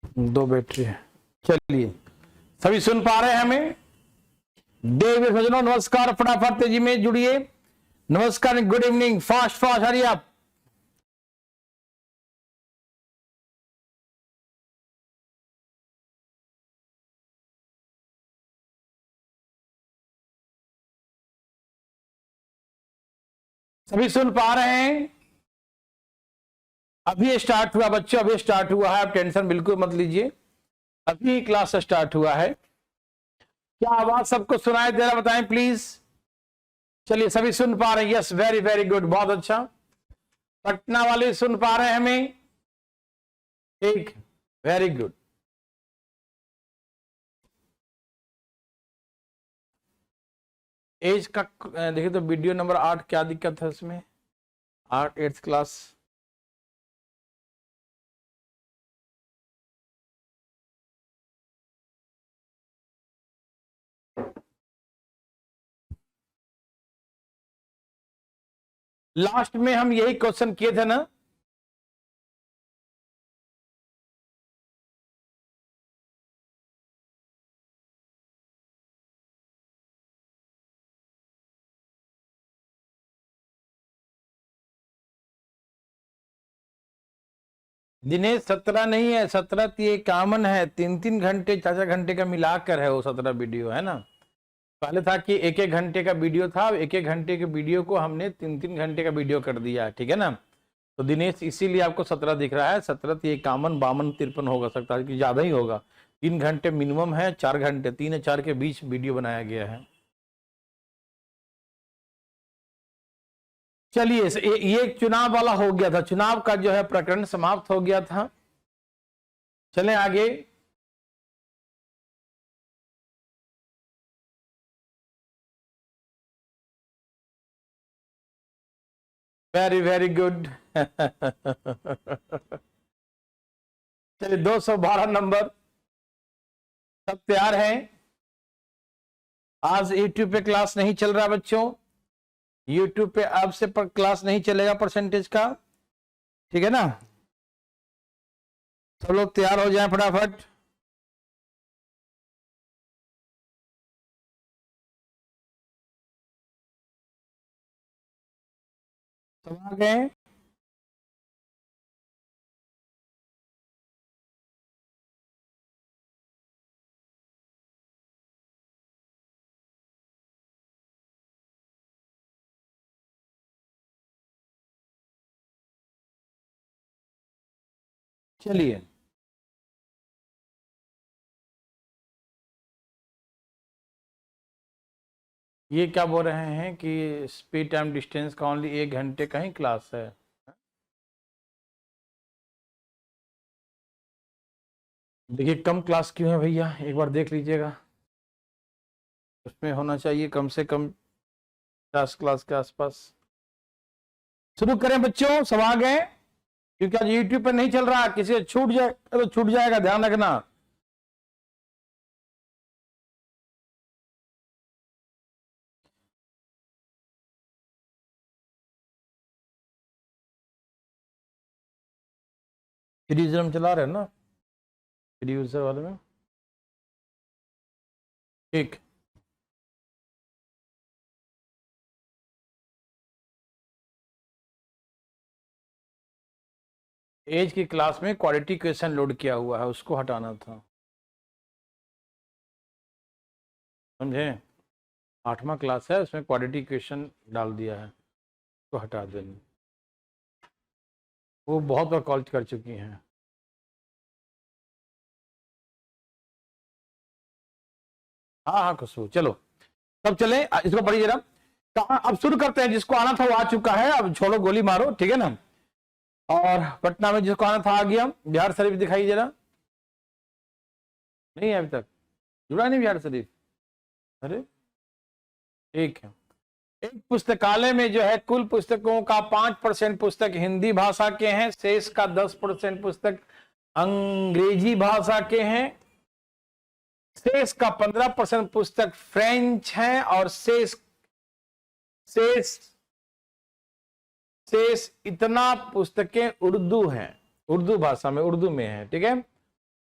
2 battery है। चलिए, सभी सुन पा रहे हैं हमें? देव सज्जनों नमस्कार, फटाफट तेजी में जुड़िए। नमस्कार, गुड इवनिंग, फास्ट फास्ट, हरी आप। सभी सुन पा रहे हैं? अभी स्टार्ट हुआ बच्चों, अभी स्टार्ट हुआ है, आप टेंशन बिल्कुल मत लीजिए, अभी क्लास स्टार्ट हुआ है। क्या आवाज सबको सुनाई दे रहा, बताएं प्लीज। चलिए, सभी सुन पा रहे हैं? यस, वेरी वेरी गुड, बहुत अच्छा। पटना वाले सुन पा रहे हैं हमें? ठीक, वेरी गुड। एज का देखिए तो वीडियो नंबर 8, क्या दिक्कत है इसमें? 8 8th क्लास। लास्ट में हम यही क्वेश्चन किए थे ना? दिनेश 17 नहीं है, 17 ये कॉमन है, 3 घंटे 4 घंटे का मिलाकर है वो 17 वीडियो, है ना। पहले था कि 1 घंटे का वीडियो था, 1 घंटे के वीडियो को हमने 3 घंटे का वीडियो कर दिया, ठीक है ना। तो दिनेश इसीलिए आपको 17 दिख रहा है। 17 ये 51 52 53 होगा, सकता है कि ज्यादा ही होगा। 3 घंटे मिनिमम है, 4 घंटे, 3 और 4 के बीच वीडियो बनाया गया है। चलिए, ये चुनाव वाला हो गया था, चुनाव का जो है प्रकरण समाप्त हो गया था। चलें आगे। Very very good. चलिए, 212 नंबर, सब तैयार हैं? आज यूट्यूब पे क्लास नहीं चल रहा बच्चों, यूट्यूब पे अब से क्लास नहीं चलेगा परसेंटेज का, ठीक है ना। सब लोग तैयार हो जाएं फटाफट। सब आ गए? चलिए, ये क्या बोल रहे हैं कि स्पीड टाइम डिस्टेंस का ओनली 1 घंटे का ही क्लास है। देखिए, कम क्लास क्यों है भैया, एक बार देख लीजिएगा। उसमें होना चाहिए कम से कम 50 क्लास के आसपास। शुरू करें बच्चों, सब आ गए? क्योंकि आज यूट्यूब पर नहीं चल रहा, किसी से छूट जाए तो छूट जाएगा, ध्यान रखना। फ्री यूजर हम चला रहे हैं ना, फ्री यूजर वाले में। ठीक, एज की क्लास में क्वालिटी क्वेश्चन लोड किया हुआ है, उसको हटाना था, समझे। 8वां क्लास है, उसमें क्वालिटी क्वेश्चन डाल दिया है, उसको हटा देना। वो बहुत बार कॉल कर चुकी हैं। हाँ हाँ खुशबू, चलो सब चले, इसको पढ़िए जरा। कहा, अब शुरू करते हैं। जिसको आना था वो आ चुका है, अब छोड़ो गोली मारो, ठीक है ना। और पटना में जिसको आना था आ गया। बिहार शरीफ दिखाइए जरा। नहीं है अभी तक, जुड़ा नहीं बिहार शरीफ। अरे ठीक है। एक पुस्तकालय में जो है कुल पुस्तकों का 5% पुस्तक हिंदी भाषा के हैं, शेष का 10% पुस्तक अंग्रेजी भाषा के हैं, शेष का 15% पुस्तक फ्रेंच हैं, और शेष शेष शेष इतना पुस्तकें उर्दू हैं, उर्दू भाषा में, उर्दू में है, ठीक है।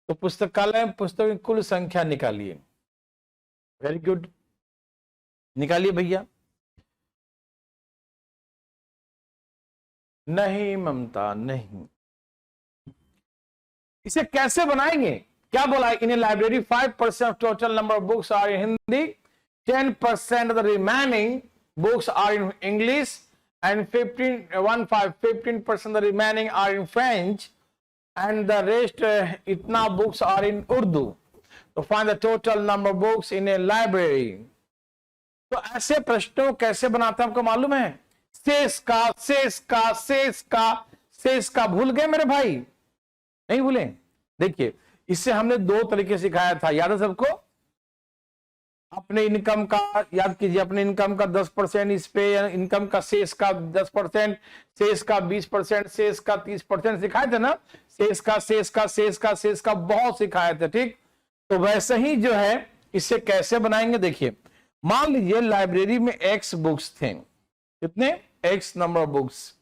तो पुस्तकालय में पुस्तक की कुल संख्या निकालिए। वेरी गुड, निकालिए भैया। नहीं ममता, नहीं। इसे कैसे बनाएंगे? क्या बोला है? In a library 5% of total number of books are in Hindi, 10% of the remaining books are in English, and 15% of the remaining are in French, and the rest itna books are in Urdu. To find the total number of books in a library. तो ऐसे प्रश्नों कैसे बनाते हैं आपको मालूम है? शेष का, शेष का, शेष का, शेष का। भूल गए मेरे भाई? नहीं भूले? देखिए, इससे हमने दो तरीके सिखाया था, याद है सबको? अपने इनकम का याद कीजिए, अपने इनकम का 10% इस पे, इनकम का शेष का 10%, शेष का 20%, शेष का 30% सिखाए थे ना? शेष का, शेष का, शेष का, शेष का बहुत सिखाए थे, ठीक? तो वैसे ही जो है इसे कैसे बनाएंगे, देखिए। मान लीजिए लाइब्रेरी में x बुक्स थे, कितने? x number of books.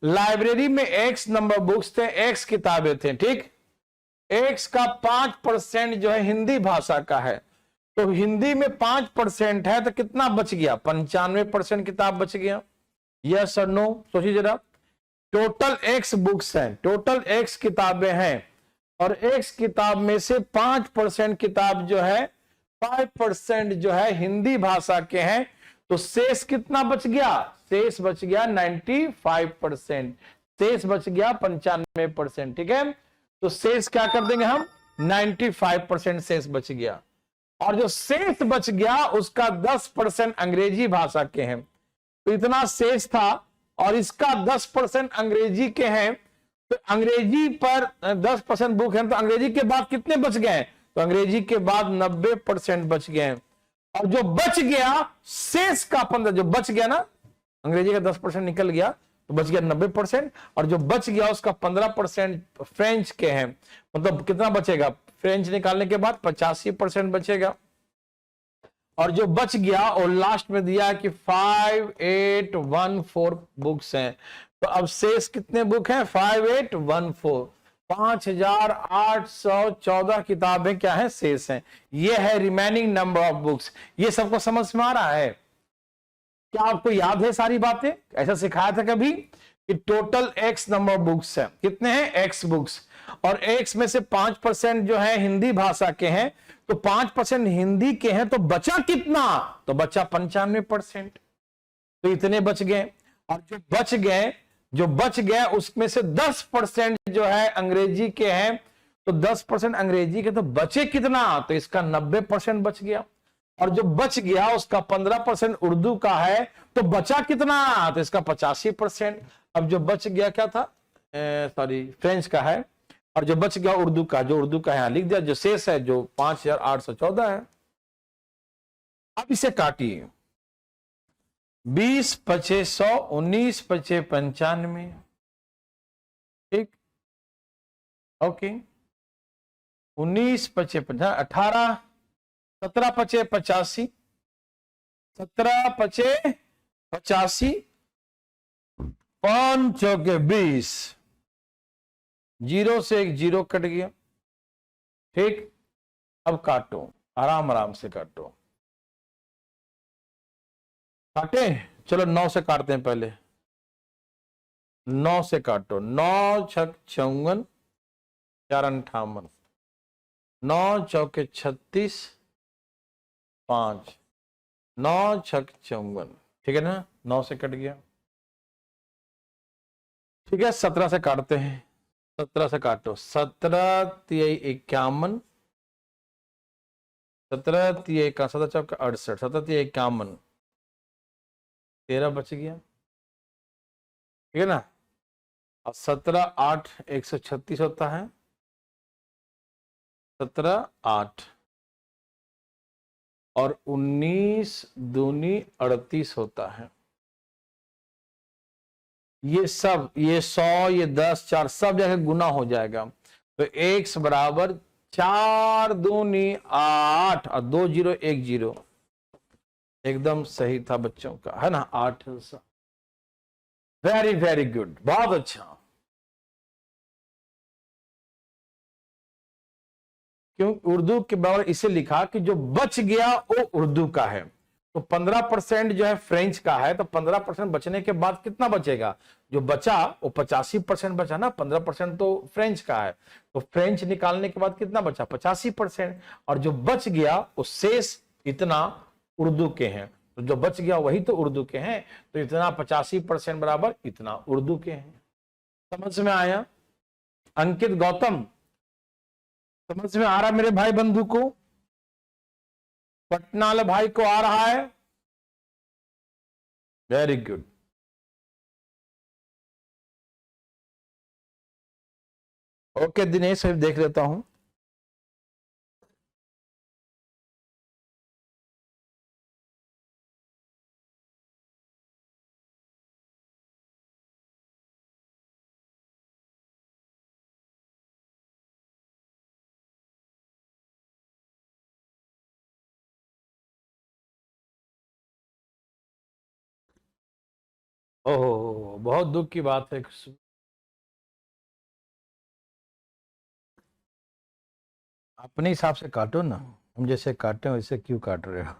Library में x नंबर बुक्स थे, x किताबें थे, ठीक? x का 5% जो है हिंदी भाषा का है, तो हिंदी में 5% है, तो कितना बच गया? 95% किताब बच गया। यस और नो? सोचिए जरा। टोटल x बुक्स हैं, टोटल x किताबें हैं, और x किताब में से 5% किताब जो है, 5% जो है हिंदी भाषा के हैं, तो शेष कितना बच गया? शेष बच गया 95%, शेष बच गया 95%, ठीक है? तो शेष क्या कर देंगे हम? 95% शेष बच गया, और जो शेष बच गया उसका 10% अंग्रेजी भाषा के हैं, तो इतना शेष था, और इसका 10% अंग्रेजी के हैं, तो अंग्रेजी पर 10% बुक है, तो अंग्रेजी के बाद कितने बच गए? तो अंग्रेजी के बाद 90% बच गए, और जो बच गया शेष का 15, जो बच गया ना, अंग्रेजी का 10% निकल गया, तो बच गया 90%, और जो बच गया उसका 15% फ्रेंच के हैं, मतलब कितना बचेगा? फ्रेंच निकालने के बाद 85% बचेगा, और जो बच गया और लास्ट में दिया कि 5814 बुक्स हैं, तो अब शेष कितने बुक हैं? 5814, 5814 किताबें क्या है? शेष हैं। ये है रिमेनिंग नंबर ऑफ बुक्स। ये सबको समझ में आ रहा है? क्या आपको याद है सारी बातें? ऐसा सिखाया था कभी कि total x number of books है, कितने हैं? x बुक्स, और x में से 5% जो है हिंदी भाषा के हैं, तो 5% हिंदी के हैं, तो बचा कितना? तो बचा 95%, तो इतने बच गए, और जो बच गए उसमें से 10% जो है अंग्रेजी के हैं, तो 10% अंग्रेजी के, तो बचे कितना? तो इसका 90% बच गया, और जो बच गया उसका 15% उर्दू का है, तो बचा कितना? तो इसका 85%। अब जो बच गया क्या था? सॉरी, फ्रेंच का है, और जो बच गया उर्दू का, जो उर्दू का यहां लिख दिया, जो शेष है जो 5814 है। अब इसे काटिए, 20 पचे 100, 19 पचे 95, ठीक? ओके, 19 पचे 50, 18, 17 पचे 85, 17 पचे 85, 5 चौके 20, 0 से एक 0 कट गया, ठीक? अब काटो, आराम आराम से काटो। काटे? चलो 9 से काटते हैं पहले। 9 से काटो। 9 छक 54, 4 58, 9 चौके 36, 5, 9 छक 54, ठीक है ना? 9 से कट गया, ठीक है? 17 से काटते हैं। 17 से काटो। 17 तिया 51, 17 तिया 51, 17 चौका 68, 17 तिया 51, 13 बच गया, ठीक है ना? और 17 8 136 होता है, 17 8, और 19 दूनी 38 होता है। ये सब, ये 100, ये 10, 4 सब जगह गुना हो जाएगा, तो x बराबर 4 दूनी 8, और 2 0 1 0, एकदम सही था बच्चों का, है ना? 8। वेरी वेरी गुड, बहुत अच्छा। क्यों उर्दू के बराबर इसे लिखा कि जो बच गया वो उर्दू का है। तो 15% जो है फ्रेंच का है, तो 15% बचने के बाद कितना बचेगा, जो बचा वो 85% बचा ना, 15% तो फ्रेंच का है, तो फ्रेंच निकालने के बाद कितना बचा 85%, और जो बच गया वो शेष इतना उर्दू के हैं, तो जो बच गया वही तो उर्दू के हैं, तो इतना 85% बराबर इतना उर्दू के हैं। समझ में आया? अंकित गौतम समझ में आ रहा मेरे भाई बंधु को? पटना वाले भाई को आ रहा है? Very good. ओके दिनेश, अभी देख लेता हूं। ओहो, बहुत दुख की बात है। अपने हिसाब से काटो ना, हम जैसे काटे वैसे क्यों काट रहे हो?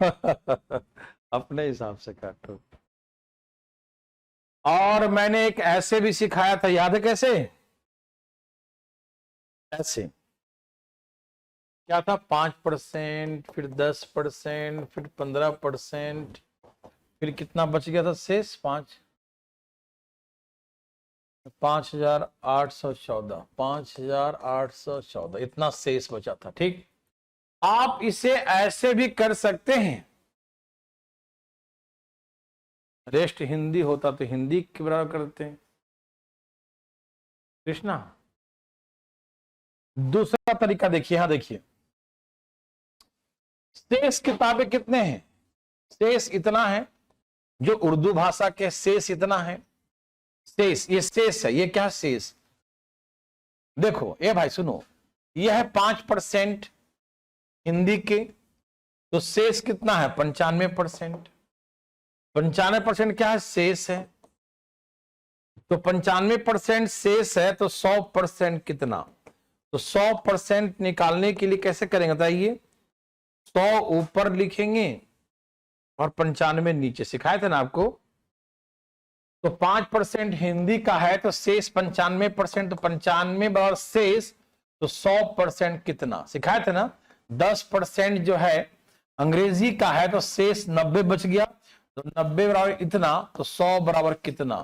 अपने हिसाब से काटो। और मैंने एक ऐसे भी सिखाया था, याद है कैसे? ऐसे क्या था, 5%, फिर 10%, फिर 15%, फिर कितना बच गया था शेष? 5,814, 5,814 इतना शेष बचा था। ठीक, आप इसे ऐसे भी कर सकते हैं, रेस्ट हिंदी होता तो हिंदी के बराबर करते हैं कृष्णा। दूसरा तरीका देखिए, यहां देखिए, शेष किताबें कितने हैं? शेष इतना है, जो उर्दू भाषा के शेष इतना है। शेष, ये शेष है, ये क्या शेष? देखो ये भाई सुनो, यह है 5% हिंदी के, तो शेष कितना है 95%। 95% क्या है? शेष है। तो 95% शेष है, तो 100% कितना? तो 100% निकालने के लिए कैसे करेंगे बताइए? 100 ऊपर लिखेंगे और 95 नीचे, सिखाए थे ना आपको। तो 5% हिंदी का है, तो शेष 95%, तो 95 बराबर शेष, तो 100% कितना, सिखाए थे ना। 10% जो है अंग्रेजी का है, तो शेष 90 बच गया, तो 90 बराबर इतना, तो 100 बराबर कितना?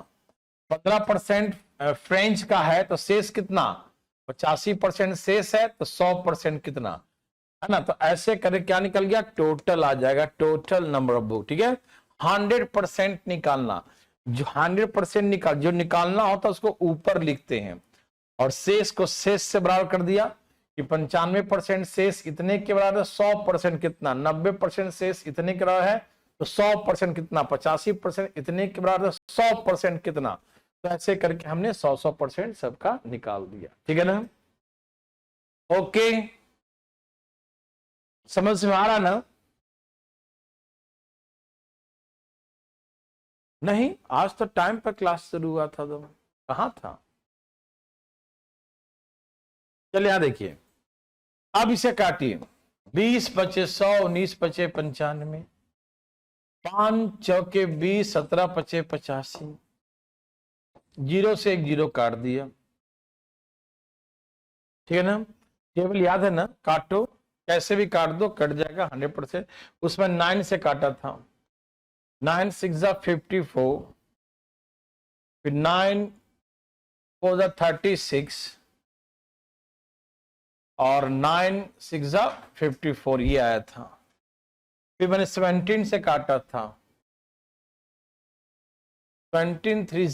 15% फ्रेंच का है, तो शेष कितना? 85% शेष है, तो 100% कितना है ना। तो ऐसे करे क्या निकल गया? टोटल आ जाएगा, टोटल नंबर ऑफ बुक। ठीक है, 100% निकालना, जो 100% जो निकालना होता है उसको ऊपर लिखते हैं, और शेष को शेष से बराबर कर दिया कि 95% शेष इतने के बराबर है, 100% कितना? 90% शेष इतने के बराबर है, तो 100% कितना? 85% इतने के बराबर है, 100% कितना? तो ऐसे करके हमने 100% सबका निकाल दिया। ठीक है ना? ओके, समझ में आ रहा ना? नहीं, आज तो टाइम पर क्लास शुरू हुआ था, तो कहां था? चलिए यहां देखिए, अब इसे काटिए। 20 बचे 100, 19 बचे 95, 5 चौके 20, 17 बचे 85, 0 से एक 0 काट दिया। ठीक है ना? टेबल याद है ना? काटो, कैसे भी काट दो, कट जाएगा 100%। उसमें 9 से काटा था, 9 6 54, फिर 9 4 36, और 9 6 54 ये आया था। फिर मैंने 17 से काटा था, 17 3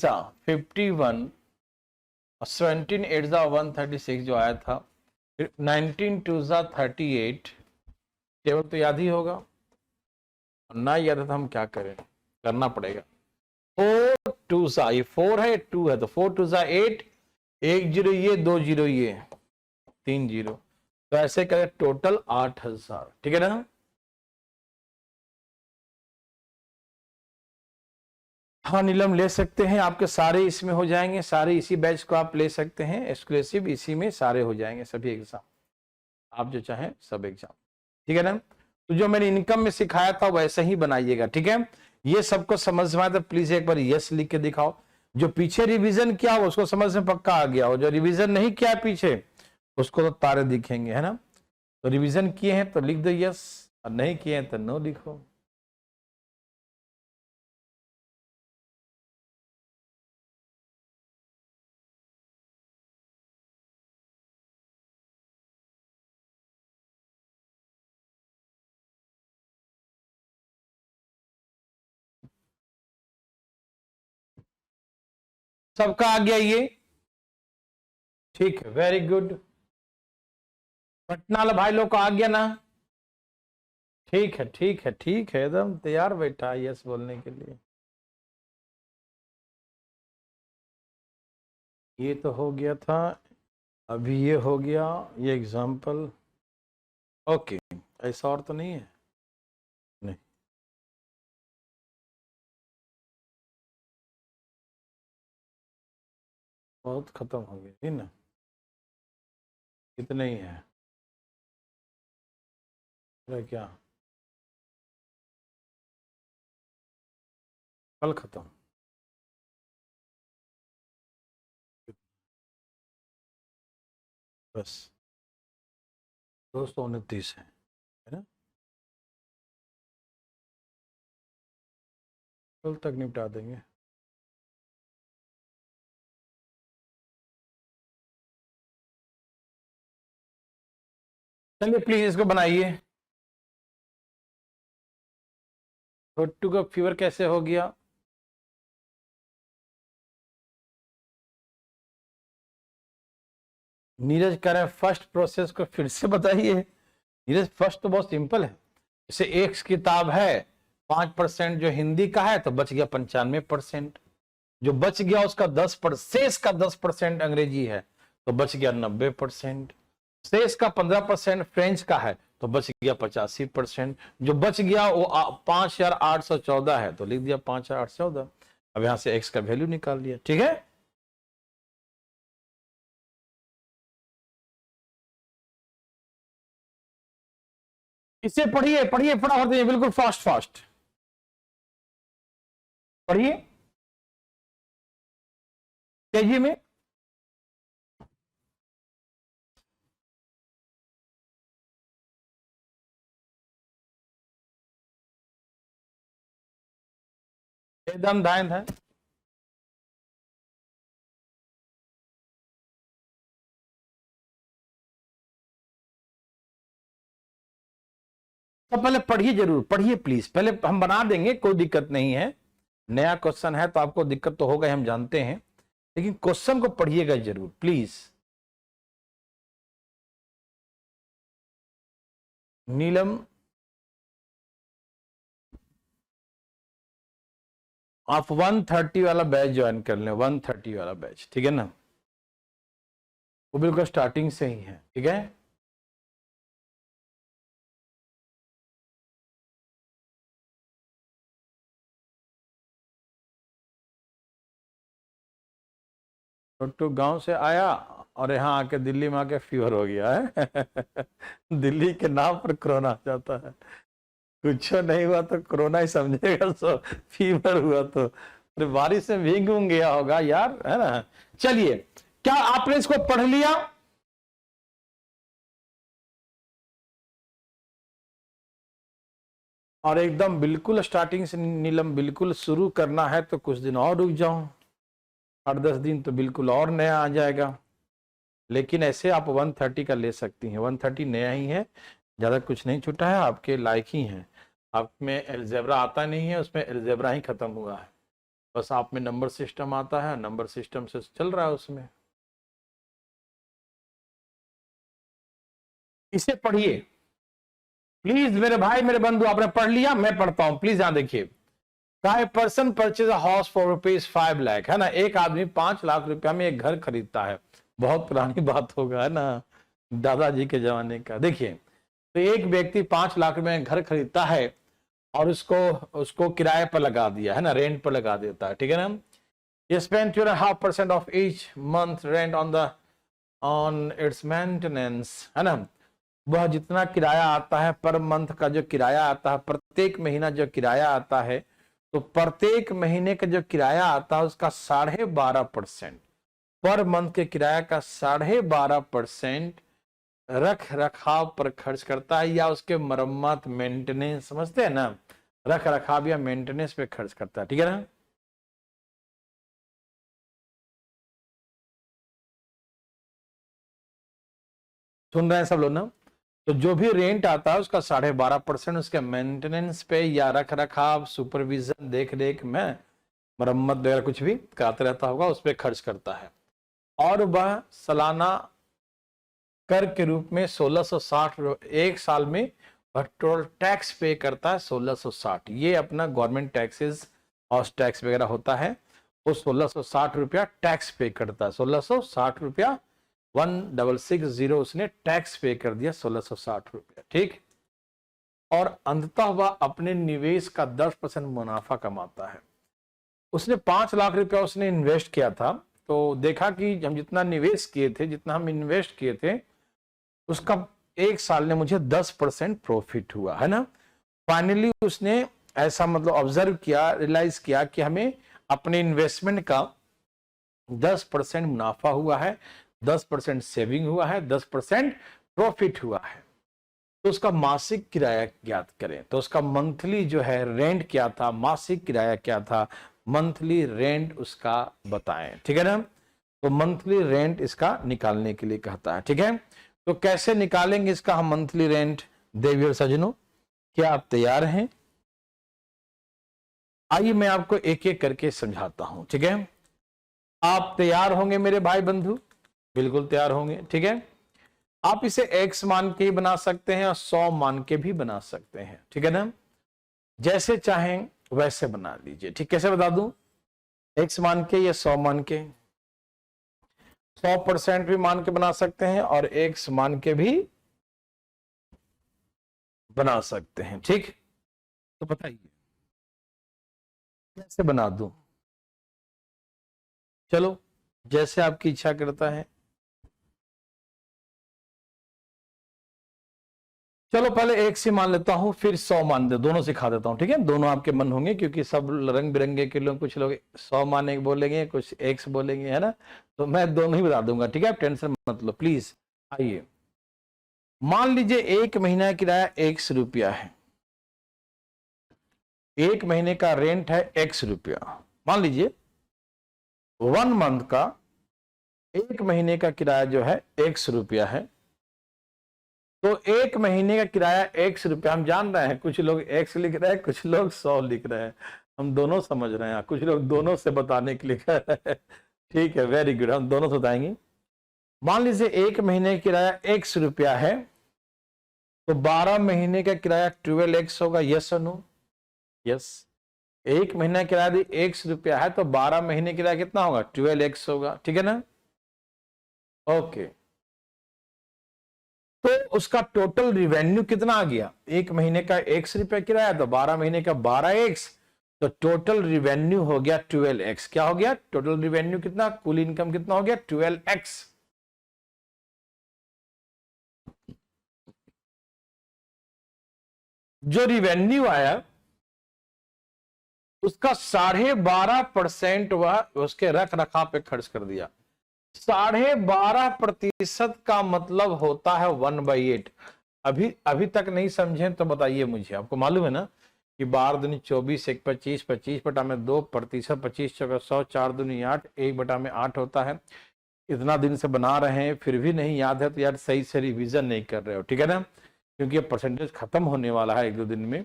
51, और 17 8 136 जो आया था। फिर 19 2 38, टेबल तो याद ही होगा, और ना याद है तो हम क्या करें, करना पड़ेगा। 4 2 ये 4 है, 2 है, तो 4 2 8, 1 0 ये, 2 0 ये, 3 0, तो ऐसे करें टोटल 8000। ठीक है ना? हाँ नीलम, ले सकते हैं, आपके सारे इसमें हो जाएंगे, सारे इसी बैच को आप ले सकते हैं, एक्सक्लूसिव इसी में सारे हो जाएंगे सभी एग्जाम। आप जो चाहें सब एग्जाम, ठीक है ना। तो जो मैंने इनकम में सिखाया था वैसे ही बनाइएगा, ठीक है। ये सबको समझ में आया तो प्लीज एक बार यस लिख के दिखाओ। जो पीछे रिवीजन किया हो उसको समझ में पक्का आ गया हो, जो रिवीजन नहीं किया पीछे उसको तो तारे दिखेंगे, है ना। तो रिवीजन किए हैं तो लिख दो यस, और नहीं किए हैं तो नो लिखो। सबका आ गया ये, ठीक है, वेरी गुड। पटना वाला भाई लोग को आ गया ना, ठीक है ठीक है ठीक है, एकदम तैयार बैठा है यस बोलने के लिए। ये तो हो गया था, अभी ये हो गया, ये एग्जाम्पल, ओके। ऐसा और तो नहीं है, नहीं। बहुत खत्म हो गया ना, इतना ही है। अरे क्या कल खत्म, बस 229 है ना, कल तक निपटा देंगे। चलिए प्लीज इसको बनाइए। छोटू का फीवर कैसे हो गया? नीरज कह रहे हैं फर्स्ट प्रोसेस को फिर से बताइए। नीरज फर्स्ट तो बहुत सिंपल है, जैसे एक किताब है 5% जो हिंदी का है तो बच गया 95%, जो बच गया उसका 10%, शेष का 10% अंग्रेजी है तो बच गया 90%, शेष का 15% फ्रेंच का है तो बच गया 85%, जो बच गया वो 5814 है तो लिख दिया 5814। अब यहां से एक्स का वैल्यू निकाल लिया, ठीक है। इसे पढ़िए पढ़िए फटाफट, बिल्कुल फास्ट फास्ट पढ़िए, तेजी में। एकदम दाएं दाएं। तो पहले पढ़िए, जरूर पढ़िए प्लीज, पहले हम बना देंगे, कोई दिक्कत नहीं है। नया क्वेश्चन है तो आपको दिक्कत तो होगा, हम जानते हैं, लेकिन क्वेश्चन को पढ़िएगा जरूर प्लीज। नीलम आप 130 वाला बैच ज्वाइन कर लें, 130 वाला बैच, ठीक है ना, वो बिल्कुल स्टार्टिंग से ही है, ठीक है। छोटू गांव से आया और यहाँ आके दिल्ली में आके फीवर हो गया है। दिल्ली के नाम पर कोरोना आ जाता है, कुछ नहीं हुआ तो कोरोना ही समझेगा, सो फीवर हुआ तो अरे बारिश में भीग गया होगा यार, है ना। चलिए, क्या आपने इसको पढ़ लिया? और एकदम बिल्कुल स्टार्टिंग से नीलम बिल्कुल शुरू करना है तो कुछ दिन और रुक जाओ, 8-10 दिन तो बिल्कुल और नया आ जाएगा। लेकिन ऐसे आप 130 का ले सकती हैं, 130 नया ही है, ज़्यादा कुछ नहीं छूटा है, आपके लायक ही है। आप में एल्जेब्रा आता नहीं है, उसमें एल्जेब्रा ही खत्म हुआ है, बस आप में नंबर सिस्टम आता है, नंबर सिस्टम से चल रहा है उसमें। इसे पढ़िए प्लीज मेरे भाई मेरे बंधु, आपने पढ़ लिया, मैं पढ़ता हूं प्लीज। यहां देखिए, का person purchase a house for ₹5 lakh, है ना, एक आदमी 5 लाख रुपया में एक घर खरीदता है। बहुत पुरानी बात होगा, है ना, दादाजी के जमाने का। देखिए, तो एक व्यक्ति 5 लाख रुपए में घर खरीदता है और उसको उसको किराए पर लगा दिया, है ना, रेंट पर लगा देता है, ठीक है ना। ये spend 2.5% of each month rent on it's maintenance, है ना। वह जितना किराया आता है पर मंथ का जो किराया आता है, प्रत्येक महीना जो किराया आता है, तो प्रत्येक महीने का जो किराया आता है उसका 12.5% पर मंथ के किराया का 12.5% रख रखाव पर खर्च करता है, या उसके मरम्मत मेंटेनेंस, समझते हैं ना, रख रखाव या मेंटेनेंस पे खर्च करता है। ठीक है ना। सुन रहे हैं सब लोग ना। तो जो भी रेंट आता है उसका 12.5% उसके मेंटेनेंस पे या रख रखाव, सुपरविजन, देख रेख में, मरम्मत वगैरह कुछ भी कराते रहता होगा, उस पर खर्च करता है। और वह सालाना कर के रूप में 1660 एक साल में वह टोटल टैक्स पे करता है 1660। ये अपना गवर्नमेंट टैक्सेस, हाउस टैक्स वगैरह होता है, वो 1660 रुपया टैक्स पे करता है। 1660 रुपया 1660 उसने टैक्स पे कर दिया, 1660 रुपया। ठीक। और अंततः वह अपने निवेश का 10% मुनाफा कमाता है। उसने 5 लाख रुपया उसने इन्वेस्ट किया था, तो देखा कि हम जितना निवेश किए थे, जितना हम इन्वेस्ट किए थे, उसका एक साल ने मुझे 10% प्रॉफिट हुआ, है ना। फाइनली उसने ऐसा मतलब ऑब्जर्व किया, रियलाइज किया कि हमें अपने इन्वेस्टमेंट का 10% मुनाफा हुआ है, 10% सेविंग हुआ है, 10% प्रॉफिट हुआ है। तो उसका मासिक किराया ज्ञात करें। तो उसका मंथली जो है रेंट क्या था, मासिक किराया क्या था, मंथली रेंट उसका बताएं। ठीक है ना। तो मंथली रेंट इसका निकालने के लिए कहता है। ठीक है। तो कैसे निकालेंगे इसका हम मंथली रेंट, देवी और सज्जनों, क्या आप तैयार हैं? आइए मैं आपको एक एक करके समझाता हूं। ठीक है। आप तैयार होंगे मेरे भाई बंधु? बिल्कुल तैयार होंगे। ठीक है। आप इसे x मान के ही बना सकते हैं और 100 मान के भी बना सकते हैं। ठीक है ना। जैसे चाहें वैसे बना लीजिए। ठीक, कैसे बता दूं? x मान के या 100 मान के? 100% भी मान के बना सकते हैं और x मान के भी बना सकते हैं। ठीक। तो बताइए कैसे बना दूं? चलो जैसे आपकी इच्छा करता है। चलो पहले एक से मान लेता हूं, फिर 100 मान दे, दोनों सिखा देता हूं। ठीक है। दोनों आपके मन होंगे क्योंकि सब रंग बिरंगे के लोग, कुछ लोग 100 माने बोलेंगे, कुछ एक्स बोलेंगे, है ना। तो मैं दोनों ही बता दूंगा। ठीक है। आप टेंशन मत लो प्लीज। आइए मान लीजिए एक महीना का किराया 100 रुपया है, एक महीने का रेंट है 100 रुपया। मान लीजिए 1 मंथ का, एक महीने का किराया जो है 100 रुपया है। तो एक महीने का किराया 100 रुपया। हम जान रहे हैं कुछ लोग x लिख रहे हैं, कुछ लोग 100 लिख रहे हैं, हम दोनों समझ रहे हैं, कुछ लोग दोनों से बताने के लिए कह रहे हैं। ठीक है, वेरी गुड, हम दोनों से बताएंगे। मान लीजिए एक महीने का किराया 100 रुपया है, तो 12 महीने का किराया 12x होगा। यस और नो? यस। एक महीना किराया यदि 100 रुपया है तो 12 महीने किराया कितना होगा? 12x होगा। ठीक है ना। ओके। तो उसका टोटल रिवेन्यू कितना आ गया? एक महीने का 100 रुपया किराया, तो 12 महीने का 12x, तो टोटल रिवेन्यू हो गया 12x। क्या हो गया टोटल रिवेन्यू? कितना? कुल इनकम कितना हो गया? 12x। जो रिवेन्यू आया उसका 12.5% वह उसके रख रखाव पे खर्च कर दिया। 12.5% का मतलब होता है 1/8। अभी तक नहीं समझे तो बताइए मुझे। आपको मालूम है ना कि 12 दूनी 24, 1 25, 25 बटा में 2%, 25 चौका 100, 4 दूनी 8, 1 बटा में 8 होता है। इतना दिन से बना रहे हैं फिर भी नहीं याद है तो यार सही से रिवीजन नहीं कर रहे हो। ठीक है ना। क्योंकि ये परसेंटेज खत्म होने वाला है 1-2 दिन में।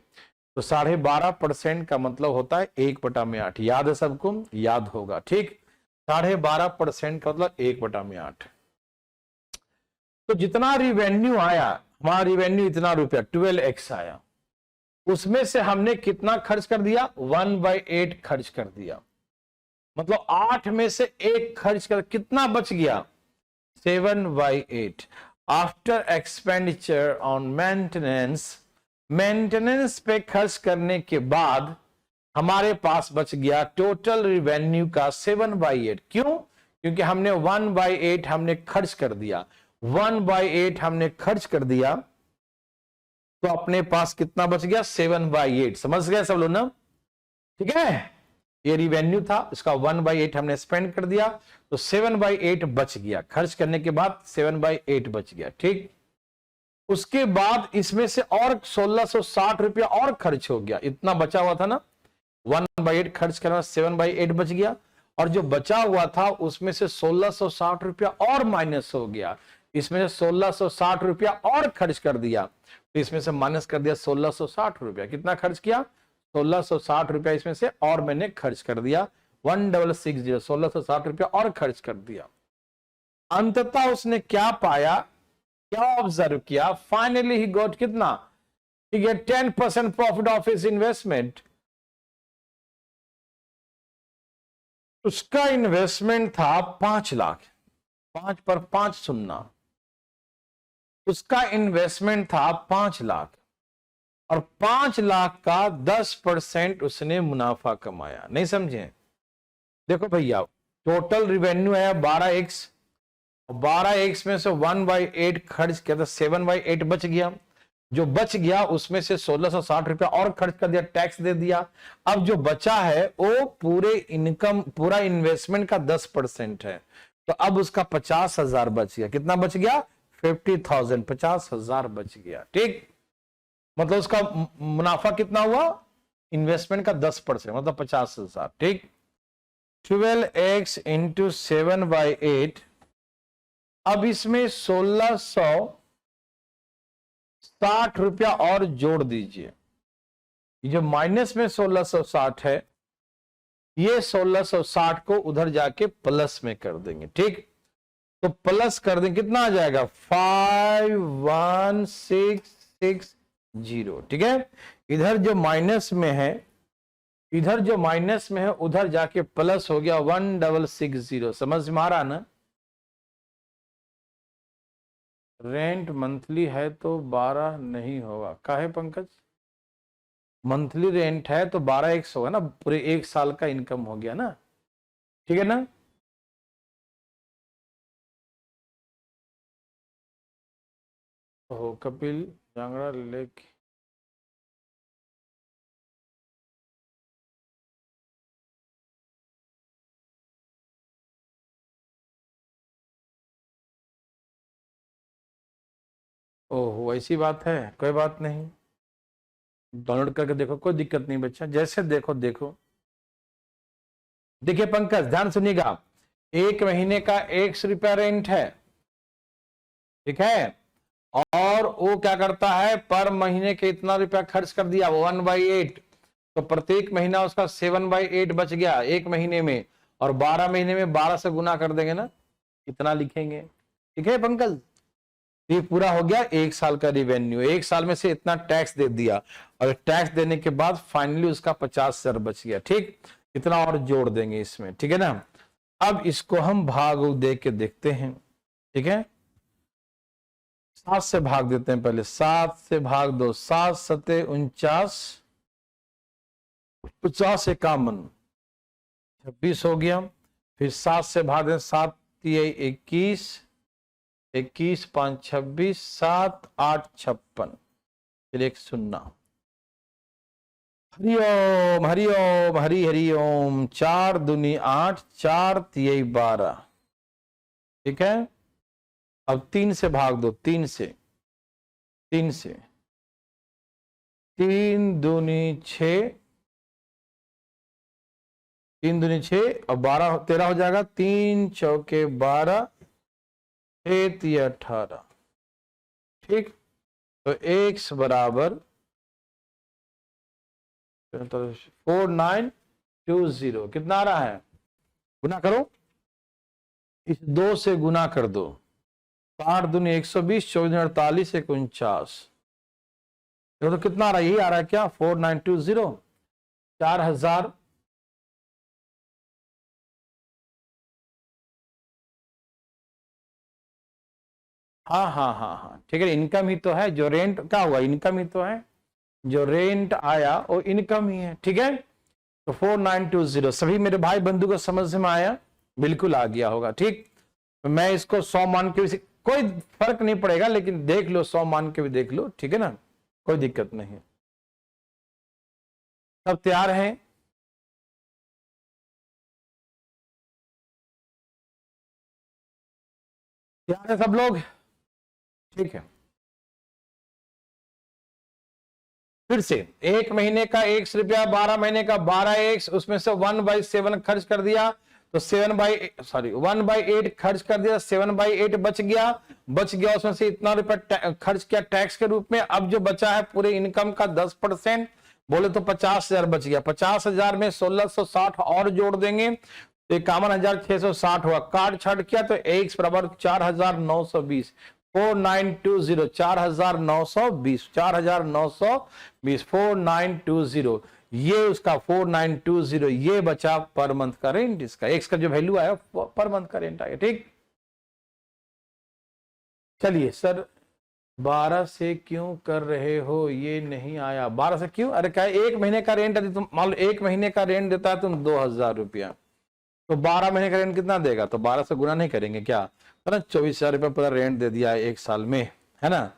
तो 12.5% का मतलब होता है 1 बटा में 8। याद है सबको? याद होगा। ठीक। 12.5% का मतलब 1 बटा में 8। तो जितना रिवेन्यू आया, हमारा रिवेन्यू इतना रुपया 12x आया, उसमें से हमने कितना खर्च कर दिया? 1/8 खर्च कर दिया। मतलब 8 में से 1 खर्च कर, कितना बच गया? 7/8। After expenditure on maintenance, maintenance पे खर्च करने के बाद हमारे पास बच गया टोटल रिवेन्यू का 7/8। क्यों? क्योंकि हमने 1/8 हमने खर्च कर दिया। 1/8 हमने खर्च कर दिया, तो अपने पास कितना बच गया? 7/8। समझ गए सब लोग ना? ठीक है, ये रिवेन्यू था, इसका 1/8 हमने स्पेंड कर दिया, तो 7/8 बच गया। खर्च करने के बाद 7/8 बच गया। ठीक, उसके बाद इसमें से और 1660 रुपया और खर्च हो गया। इतना बचा हुआ था ना, 1/8 खर्च करना, 7/8 बच गया, और जो बचा हुआ था उसमें से 1660 रुपया और माइनस हो गया। इसमें से 1660 रुपया और खर्च कर दिया, तो इसमें से माइनस कर दिया 1660 रुपया। कितना खर्च किया? 1660 रुपया इसमें से और मैंने खर्च कर दिया। 1660, 1660 रुपया और खर्च कर दिया। अंततः उसने क्या पाया, क्या ऑब्जर्व किया? फाइनली ही गॉट कितना? He get 10% profit of his investment. उसका इन्वेस्टमेंट था 5 लाख, 5 पर 5 सुनना, उसका इन्वेस्टमेंट था 5 लाख, और 5 लाख का 10% उसने मुनाफा कमाया। नहीं समझे? देखो भैया, टोटल रिवेन्यू है 12x, 12x में से 1/8 खर्च किया, तो 7/8 बच गया। जो बच गया उसमें से 1660 रुपया और खर्च कर दिया, टैक्स दे दिया। अब जो बचा है वो पूरे इनकम, पूरा इन्वेस्टमेंट का 10% है, तो अब उसका 50,000 बच गया। कितना बच गया? 50,000, 50,000 बच गया। ठीक, मतलब उसका मुनाफा कितना हुआ? इन्वेस्टमेंट का 10%, मतलब 50,000। ठीक, 12x इंटू 7/8। अब इसमें 1660 रुपया और जोड़ दीजिए। ये जो माइनस में 1660 है, ये 1660 को उधर जाके प्लस में कर देंगे। ठीक, तो प्लस कर देंगे, कितना आ जाएगा? 51660। ठीक है, इधर जो माइनस में है, इधर जो माइनस में है उधर जाके प्लस हो गया 1660। समझ में आ रहा ना? रेंट मंथली है तो 12 नहीं होगा, काहे पंकज? मंथली रेंट है तो 12x होगा ना, पूरे 1 साल का इनकम हो गया ना। ठीक है ना? हो कपिल जांगड़ा लेक, ओह ऐसी बात है, कोई बात नहीं, डाउनलोड करके देखो, कोई दिक्कत नहीं बच्चा, जैसे देखो देखो। देखिए पंकज, ध्यान सुनिएगा, 1 महीने का 100 रुपया रेंट है। ठीक है, और वो क्या करता है, पर महीने के इतना रुपया खर्च कर दिया, 1/8, तो प्रत्येक महीना उसका 7/8 बच गया 1 महीने में, और 12 महीने में 12 से गुना कर देंगे ना, इतना लिखेंगे। ठीक है पंकज, ये पूरा हो गया 1 साल का रिवेन्यू। 1 साल में से इतना टैक्स दे दिया, और टैक्स देने के बाद फाइनली उसका 50,000 बच गया। ठीक, इतना और जोड़ देंगे इसमें। ठीक है ना? अब इसको हम भाग दे के देखते हैं। ठीक है, 7 से भाग देते हैं पहले, 7 से भाग दो, 7 सते 49, 50 51, 26 हो गया। फिर 7 से भाग दें, 7 तिये 21, 21 5 26, 7 8 56, फिर 1 0। हरिओम हरिओम हरि हरिओम। 4 दूनी 8, 4 तिये 12। ठीक है, अब 3 से भाग दो, 3 से 3 से, 3 दूनी 6, 3 दूनी 6 और 12 13 हो जाएगा, 3 चौके 12, 6 तिये 18। ठीक, तो x बराबर 4920। कितना आ रहा है? गुना करो, इस 2 से गुना कर दो, 8 दूनी 120, 24 दूनी 48, 1 49। तो कितना आ रहा है? यही आ रहा है क्या? 4920, 4000। हाँ हाँ हाँ हाँ, ठीक है, इनकम ही तो है, जो रेंट क्या हुआ, इनकम ही तो है, जो रेंट आया वो इनकम ही है। ठीक है, तो 4920 सभी मेरे भाई बंधु को समझ में आया? बिल्कुल आ गया होगा। ठीक, तो मैं इसको 100 मान के कोई फर्क नहीं पड़ेगा, लेकिन देख लो, 100 मान के भी देख लो, ठीक है ना, कोई दिक्कत नहीं है। सब तैयार हैं? तैयार है सब लोग? ठीक है, फिर से 1 महीने का 1 रुपया, 12 महीने का 12x, उसमें से 1/7 खर्च कर दिया तो 1/8 खर्च कर दिया, 7/8 बच गया उसमें से इतना रुपया खर्च किया टैक्स के रूप में। अब जो बचा है पूरे इनकम का 10%, बोले तो 50,000 बच गया। 50,000 में 1660 और जोड़ देंगे तो 51,660 हुआ। काट छाट किया तो x बराबर 4,920, 4920, 4,920, 4,920, 4920, ये उसका 4920, ये बचा पर मंथ का रेंट। इसका एक्स का जो वैल्यू आया पर मंथ का रेंट आया। ठीक, चलिए सर 12 से क्यों कर रहे हो, ये नहीं आया। 12 से क्यों? अरे क्या 1 महीने का रेंट है, तुम मान लो 1 महीने का रेंट देता है तुम 2,000 रुपया, तो 12 महीने का रेंट कितना देगा? तो 12 से गुना नहीं करेंगे क्या, है ना। 24,000 रुपया पूरा रेंट दे दिया है 1 साल में, है ना।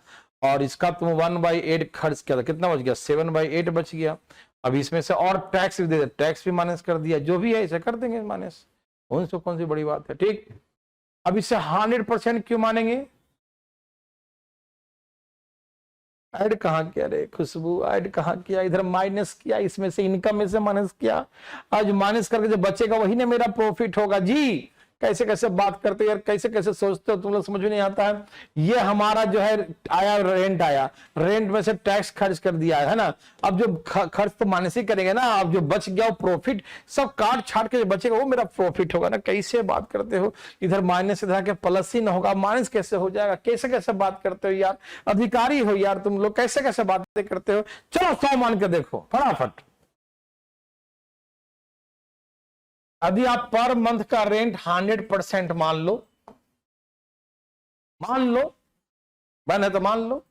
और इसका तुम 1/8 खर्च किया था, कितना बच गया? 7/8 बच गया। अब इसमें से और टैक्स भी दे दिया, टैक्स भी माइनस कर दिया, जो भी है इसे कर देंगे माइनस, उनसे कौन सी बड़ी बात है। ठीक, अब इसे 100% क्यों मानेंगे? ऐड कहाँ किया रे खुशबू, ऐड कहाँ किया? इधर माइनस किया, इसमें से इनकम में से माइनस किया। आज माइनस करके जो बचेगा वही ना मेरा प्रॉफिट होगा जी। कैसे कैसे बात करते हो यार, कैसे कैसे सोचते हो तुम लोग, समझ में नहीं आता है। ये हमारा जो है आया रेंट, आया रेंट में से टैक्स खर्च कर दिया है ना। अब जो खर्च तो माइनस ही करेंगे ना, अब जो बच गया वो प्रॉफिट, सब काट छाट के जो बचेगा वो मेरा प्रॉफिट होगा ना। कैसे बात करते हो, इधर माइनस इधर के प्लस ही ना होगा, माइनस कैसे हो जाएगा? कैसे कैसे बात करते हो यार, अधिकारी हो यार तुम लोग, कैसे कैसे बातें करते हो। चलो 100 मान के देखो फटाफट। यदि आप पर मंथ का रेंट 100% मान लो, बन है तो मान लो,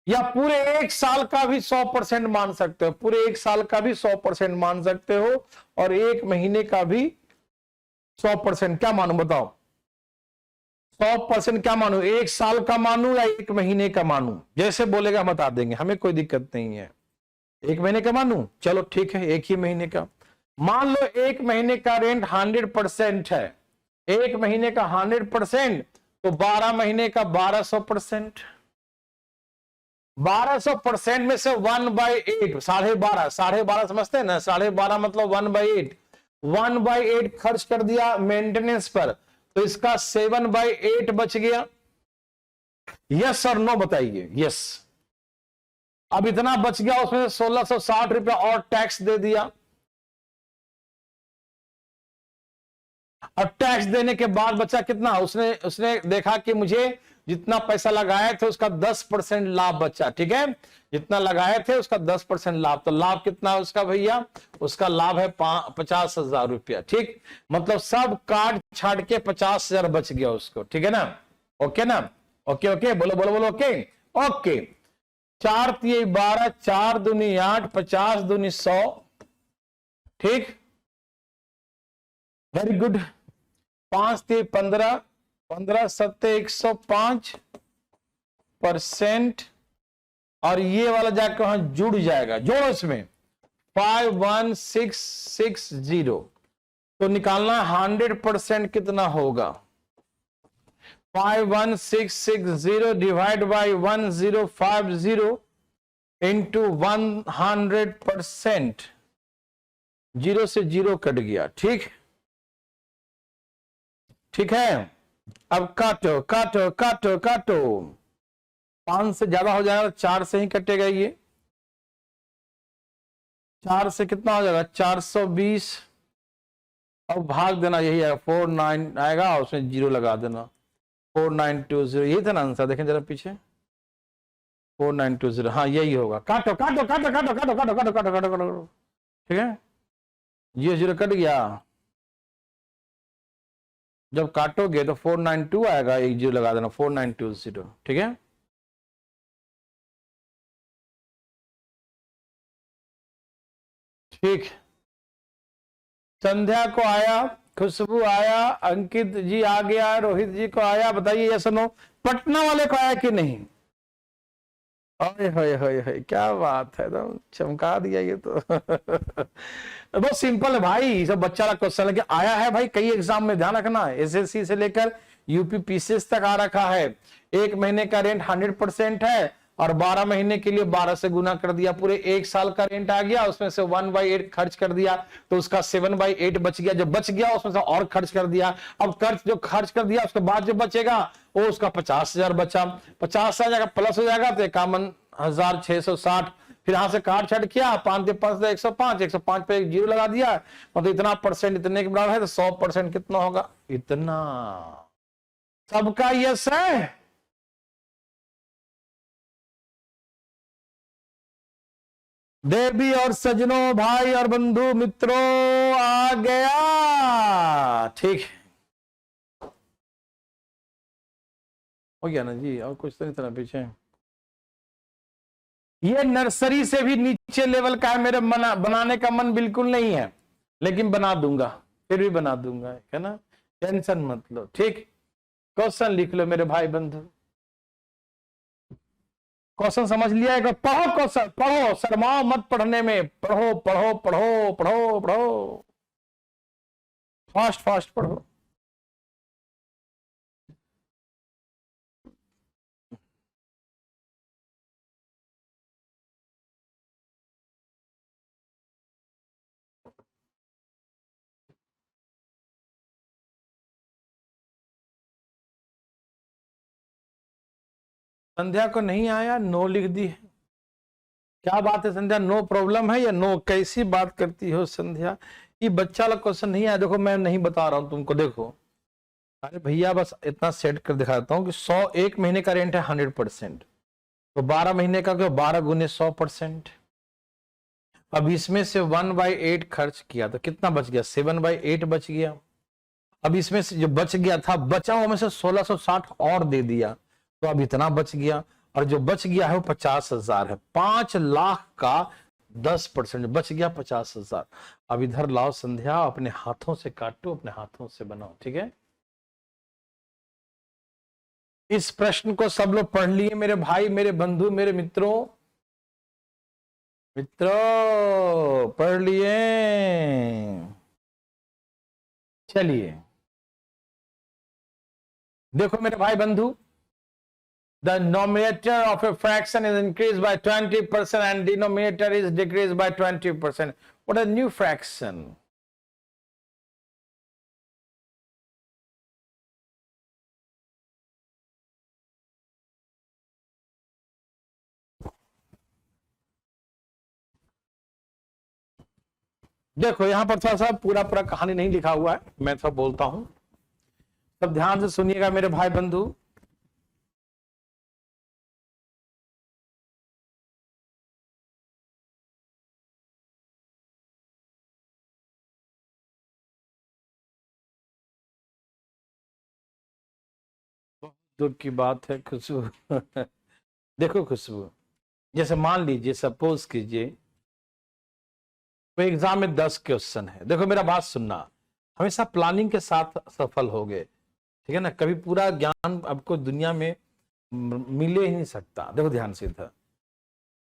या पूरे 1 साल का भी 100% मान सकते हो, पूरे 1 साल का भी 100% मान सकते हो, और 1 महीने का भी 100%। क्या मानू बताओ? 100% क्या मानू? 1 साल का मानू या 1 महीने का मानू? जैसे बोलेगा बता देंगे, हमें कोई दिक्कत नहीं है। 1 महीने का मानू, चलो ठीक है 1 ही महीने का मान लो। 1 महीने का रेंट 100% है, 1 महीने का 100%, तो 12 महीने का 1200%। 1200% में से 1/8, 12.5, 12.5 समझते हैं ना, 12.5 मतलब 1/8, 1/8 खर्च कर दिया मेंटेनेंस पर, तो इसका 7/8 बच गया। यस और नो बताइए। यस, अब इतना बच गया, उसमें 1660 रुपया और टैक्स दे दिया, और टैक्स देने के बाद बचा कितना? उसने उसने देखा कि मुझे जितना पैसा लगाए थे उसका 10% लाभ बचा। ठीक है, जितना लगाए थे उसका 10% लाभ, तो लाभ कितना है उसका भैया? उसका लाभ है 50,000 रुपया। ठीक, मतलब सब काट छाट के 50,000 बच गया उसको। ठीक है ना, ओके ना, ओके ओके, बोलो बोलो बोलो, ओके ओके। 4 तिये 12, 4 दूनी 8, 50 दूनी 100। ठीक, वेरी गुड। 5 तिये 15, 15 सत्ते 105%, और ये वाला जाकर वहां जुड़ जाएगा, जोड़ो इसमें 51,660, तो निकालना 100% कितना होगा? 51,660 डिवाइड बाई 1050 इंटू 100%, जीरो से जीरो कट गया। ठीक, ठीक है। अब काटो काटो काटो काटो, 5 से ज्यादा हो जाएगा तो 4 से ही कटेगा ये। 4 से कितना हो जाएगा? 420, और भाग देना, यही आएगा 49 आएगा, और उसमें जीरो लगा देना, 4920। यही था ना आंसर, देखें जरा पीछे, 4920, हाँ यही होगा। काटो काटो काटो काटो काटो काटो काटो काटो काटो काटो, ठीक है, ये जीरो कट गया। जब काटोगे तो 492 आएगा, एक जीरो लगा देना, 4920। ठीक है, ठीक। संध्या को आया खुशबू आया, अंकित जी आ गया, रोहित जी को आया, बताइए यस नो। पटना वाले को आया कि नहीं? ओए होए होए होए, क्या बात है, एकदम चमका दिया ये तो। बहुत सिंपल है भाई, सब बच्चा का क्वेश्चन लेके आया है भाई, कई एग्जाम में ध्यान रखना, एसएससी से लेकर यूपी पीसीएस तक आ रखा है। 1 महीने का रेंट 100% है और 12 महीने के लिए 12 से गुना कर दिया, पूरे 1 साल का रेंट आ गया, उसमें से 1/8 खर्च कर दिया तो उसका 7/8 बच गया, जो बच गया उसमें से और खर्च कर दिया। अब जो खर्च कर दिया उसके बाद जो बचेगा वो उसका 50,000 बचा, 50,000 का प्लस हो जाएगा तो 51,660। फिर यहां से काट छट किया, 5 105, 105 पे एक जीरो लगा दिया, मतलब इतना परसेंट इतने के बराबर है, तो 100% कितना होगा? इतना। सबका यस है? देवी और सजनों, भाई और बंधु मित्रों, आ गया। ठीक हो गया ना जी? और कुछ तो नहीं था पीछे? ये नर्सरी से भी नीचे लेवल का है, मेरे बनाने का मन बिल्कुल नहीं है, लेकिन बना दूंगा, फिर भी बना दूंगा, है ना, टेंशन मत लो। ठीक, क्वेश्चन लिख लो मेरे भाई बंधु। क्वेश्चन समझ लिया है? पढ़ो क्वेश्चन, पढ़ो, शर्माओ मत पढ़ने में, पढ़ो पढ़ो पढ़ो पढ़ो पढ़ो, फास्ट फास्ट पढ़ो। संध्या को नहीं आया, नो लिख दी है। क्या बात है संध्या, नो प्रॉब्लम है या नो? कैसी बात करती हो संध्या, ये बच्चा वाला क्वेश्चन नहीं आया। देखो मैं नहीं बता रहा हूं तुमको, देखो अरे भैया बस इतना सेट कर दिखाता हूँ कि 1 महीने का रेंट है 100%, तो 12 महीने का 12 गुने 100%। अब इसमें से 1/8 खर्च किया तो कितना बच गया? 7/8 बच गया। अब इसमें से जो बच गया था, बचा हुआ में से 1660 और दे दिया, तो अब इतना बच गया, और जो बच गया है वो 50,000 है। 5 लाख का 10% बच गया 50,000। अब इधर लाओ संध्या, अपने हाथों से काटो, अपने हाथों से बनाओ, ठीक है? इस प्रश्न को सब लोग पढ़ लिए मेरे भाई, मेरे बंधु, मेरे मित्रों, पढ़ लिए? चलिए देखो मेरे भाई बंधु, the numerator of a fraction is increased by 20% and denominator is decreased by 20%. What a new fraction? देखो यहां पर थोड़ा सा पूरा पूरा कहानी नहीं लिखा हुआ है, मैं थोड़ा बोलता हूं, सब ध्यान से सुनिएगा मेरे भाई बंधु। दुख की बात है खुशबू। देखो खुशबू, जैसे मान लीजिए, सपोज कीजिए तो एग्जाम में 10 क्वेश्चन है। देखो मेरा बात सुनना, हमेशा प्लानिंग के साथ सफल हो गए, ठीक है ना? कभी पूरा ज्ञान आपको दुनिया में मिले ही नहीं सकता। देखो ध्यान से, इधर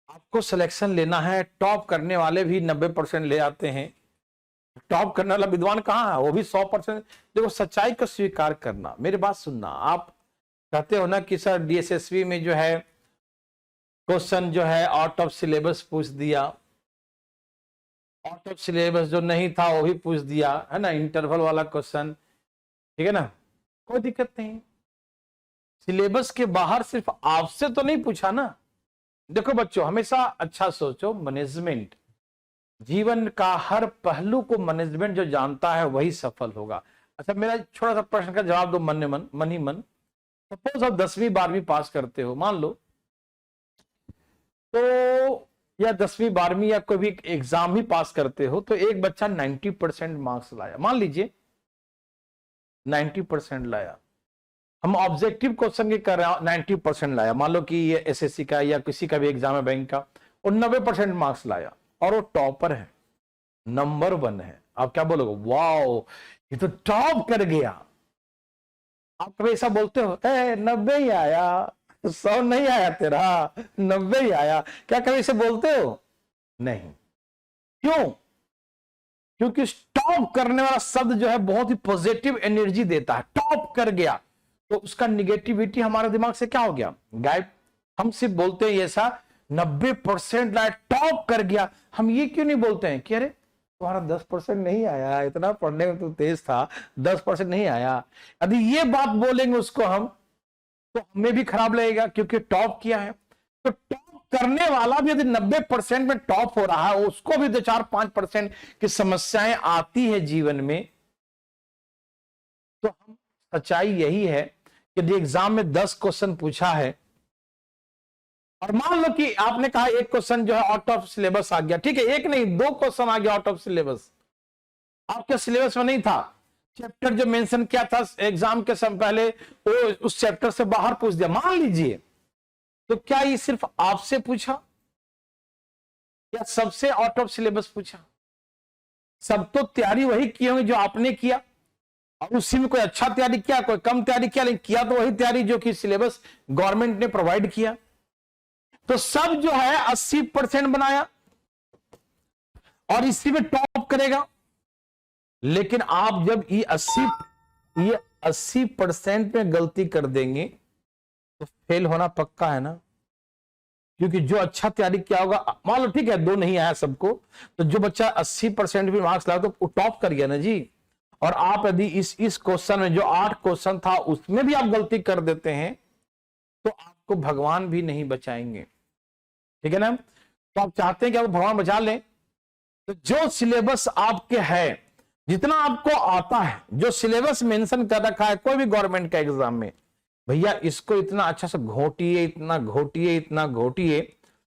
आपको सिलेक्शन लेना है, टॉप करने वाले भी 90% ले आते हैं, टॉप करने वाला विद्वान कहाँ है? वो भी 100%। देखो सच्चाई को स्वीकार करना, मेरी बात सुनना। आप कहते हो ना कि सर डीएसएसबी में जो है क्वेश्चन जो है आउट ऑफ सिलेबस पूछ दिया, आउट ऑफ सिलेबस जो नहीं था वो भी पूछ दिया, है ना, इंटरवल वाला क्वेश्चन, ठीक है ना, कोई दिक्कत नहीं। सिलेबस के बाहर सिर्फ आपसे तो नहीं पूछा ना। देखो बच्चों, हमेशा अच्छा सोचो, मैनेजमेंट, जीवन का हर पहलू को मैनेजमेंट जो जानता है वही सफल होगा। अच्छा मेरा छोटा सा प्रश्न का जवाब दो मन ही मन। सपोज आप 10वीं 12वीं पास करते हो, मान लो, तो या 10वीं 12वीं या कोई भी एग्जाम ही पास करते हो, तो एक बच्चा 90% मार्क्स लाया, मान लीजिए 90% लाया, हम ऑब्जेक्टिव क्वेश्चन की कर रहे हैं, 90% लाया, मान लो कि ये एसएससी का या किसी का भी एग्जाम है बैंक का, और 90% मार्क्स लाया और वो टॉपर है, नंबर 1 है, आप क्या बोलोगे? वाओ ये तो टॉप कर गया। आप कभी ऐसा बोलते हो, 90 ही आया, 100 नहीं आया तेरा, 90 ही आया, क्या कभी ऐसे बोलते हो? नहीं। क्यों? क्योंकि टॉप करने वाला शब्द जो है बहुत ही पॉजिटिव एनर्जी देता है। टॉप कर गया तो उसका निगेटिविटी हमारे दिमाग से क्या हो गया? गायब। हम सिर्फ बोलते हैं ऐसा 90% लाइट टॉप कर गया। हम ये क्यों नहीं बोलते हैं कि अरे तुम्हारा 10% नहीं आया, इतना पढ़ने में तो तेज था, 10% नहीं आया। यदि ये बात बोलेंगे उसको हम, तो हमें भी खराब लगेगा क्योंकि टॉप किया है। तो टॉप करने वाला भी यदि 90% में टॉप हो रहा है, उसको भी 2-4-5% की समस्याएं आती है जीवन में, तो हम सच्चाई यही है कि यदि एग्जाम में 10 क्वेश्चन पूछा है और मान लो कि आपने कहा एक क्वेश्चन जो है आउट ऑफ सिलेबस आ गया, ठीक है, एक नहीं 2 क्वेश्चन आ गया आउट ऑफ सिलेबस, आपके सिलेबस में नहीं था, चैप्टर जो मेंशन किया था एग्जाम के समय पहले वो उस चैप्टर से बाहर पूछ दिया, मान लीजिए, तो क्या ये सिर्फ आपसे पूछा या सबसे आउट ऑफ सिलेबस पूछा? सब तो तैयारी वही किए होंगे जो आपने किया, और उसी में कोई अच्छा तैयारी किया, कोई कम तैयारी किया, लेकिन किया तो वही तैयारी जो कि सिलेबस गवर्नमेंट ने प्रोवाइड किया। तो सब जो है 80% बनाया और इसी में टॉप करेगा। लेकिन आप जब ये 80% में गलती कर देंगे तो फेल होना पक्का है ना, क्योंकि जो अच्छा तैयारी किया होगा, मान लो ठीक है 2 नहीं आया सबको, तो जो बच्चा 80% भी मार्क्स लाया तो वो टॉप कर गया ना जी। और आप यदि इस क्वेश्चन में जो 8 क्वेश्चन था उसमें भी आप गलती कर देते हैं तो आपको भगवान भी नहीं बचाएंगे, ठीक है ना। तो आप चाहते हैं कि आप भगवान बचा लें, तो जो सिलेबस आपके है, जितना आपको आता है, जो सिलेबस मेंशन कर रखा है कोई भी गवर्नमेंट का एग्जाम में, भैया इसको इतना अच्छा से घोटिए, इतना घोटिए, इतना घोटिए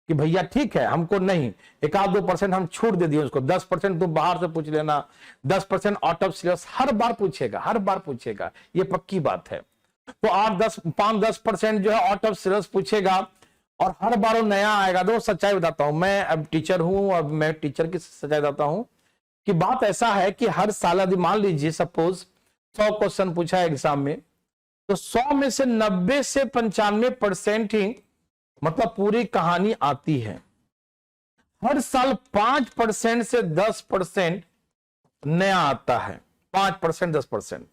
कि भैया ठीक है हमको नहीं, 1-2% हम छूट दे दिए उसको, 10% तुम बाहर से पूछ लेना, 10% आउट ऑफ सिलेबस हर बार पूछेगा, हर बार पूछेगा, ये पक्की बात है। तो 5-10% जो है आउट ऑफ सिलेबस पूछेगा और हर बार वो नया आएगा। तो सच्चाई बताता हूं, मैं अब टीचर हूं और मैं टीचर की सच्चाई बताता हूं कि बात ऐसा है कि हर साल यदि मान लीजिए सपोज 100 क्वेश्चन पूछा है एग्जाम में, तो 100 में से 90 से 95% ही मतलब पूरी कहानी आती है। हर साल 5% से 10% नया आता है, 5% 10%।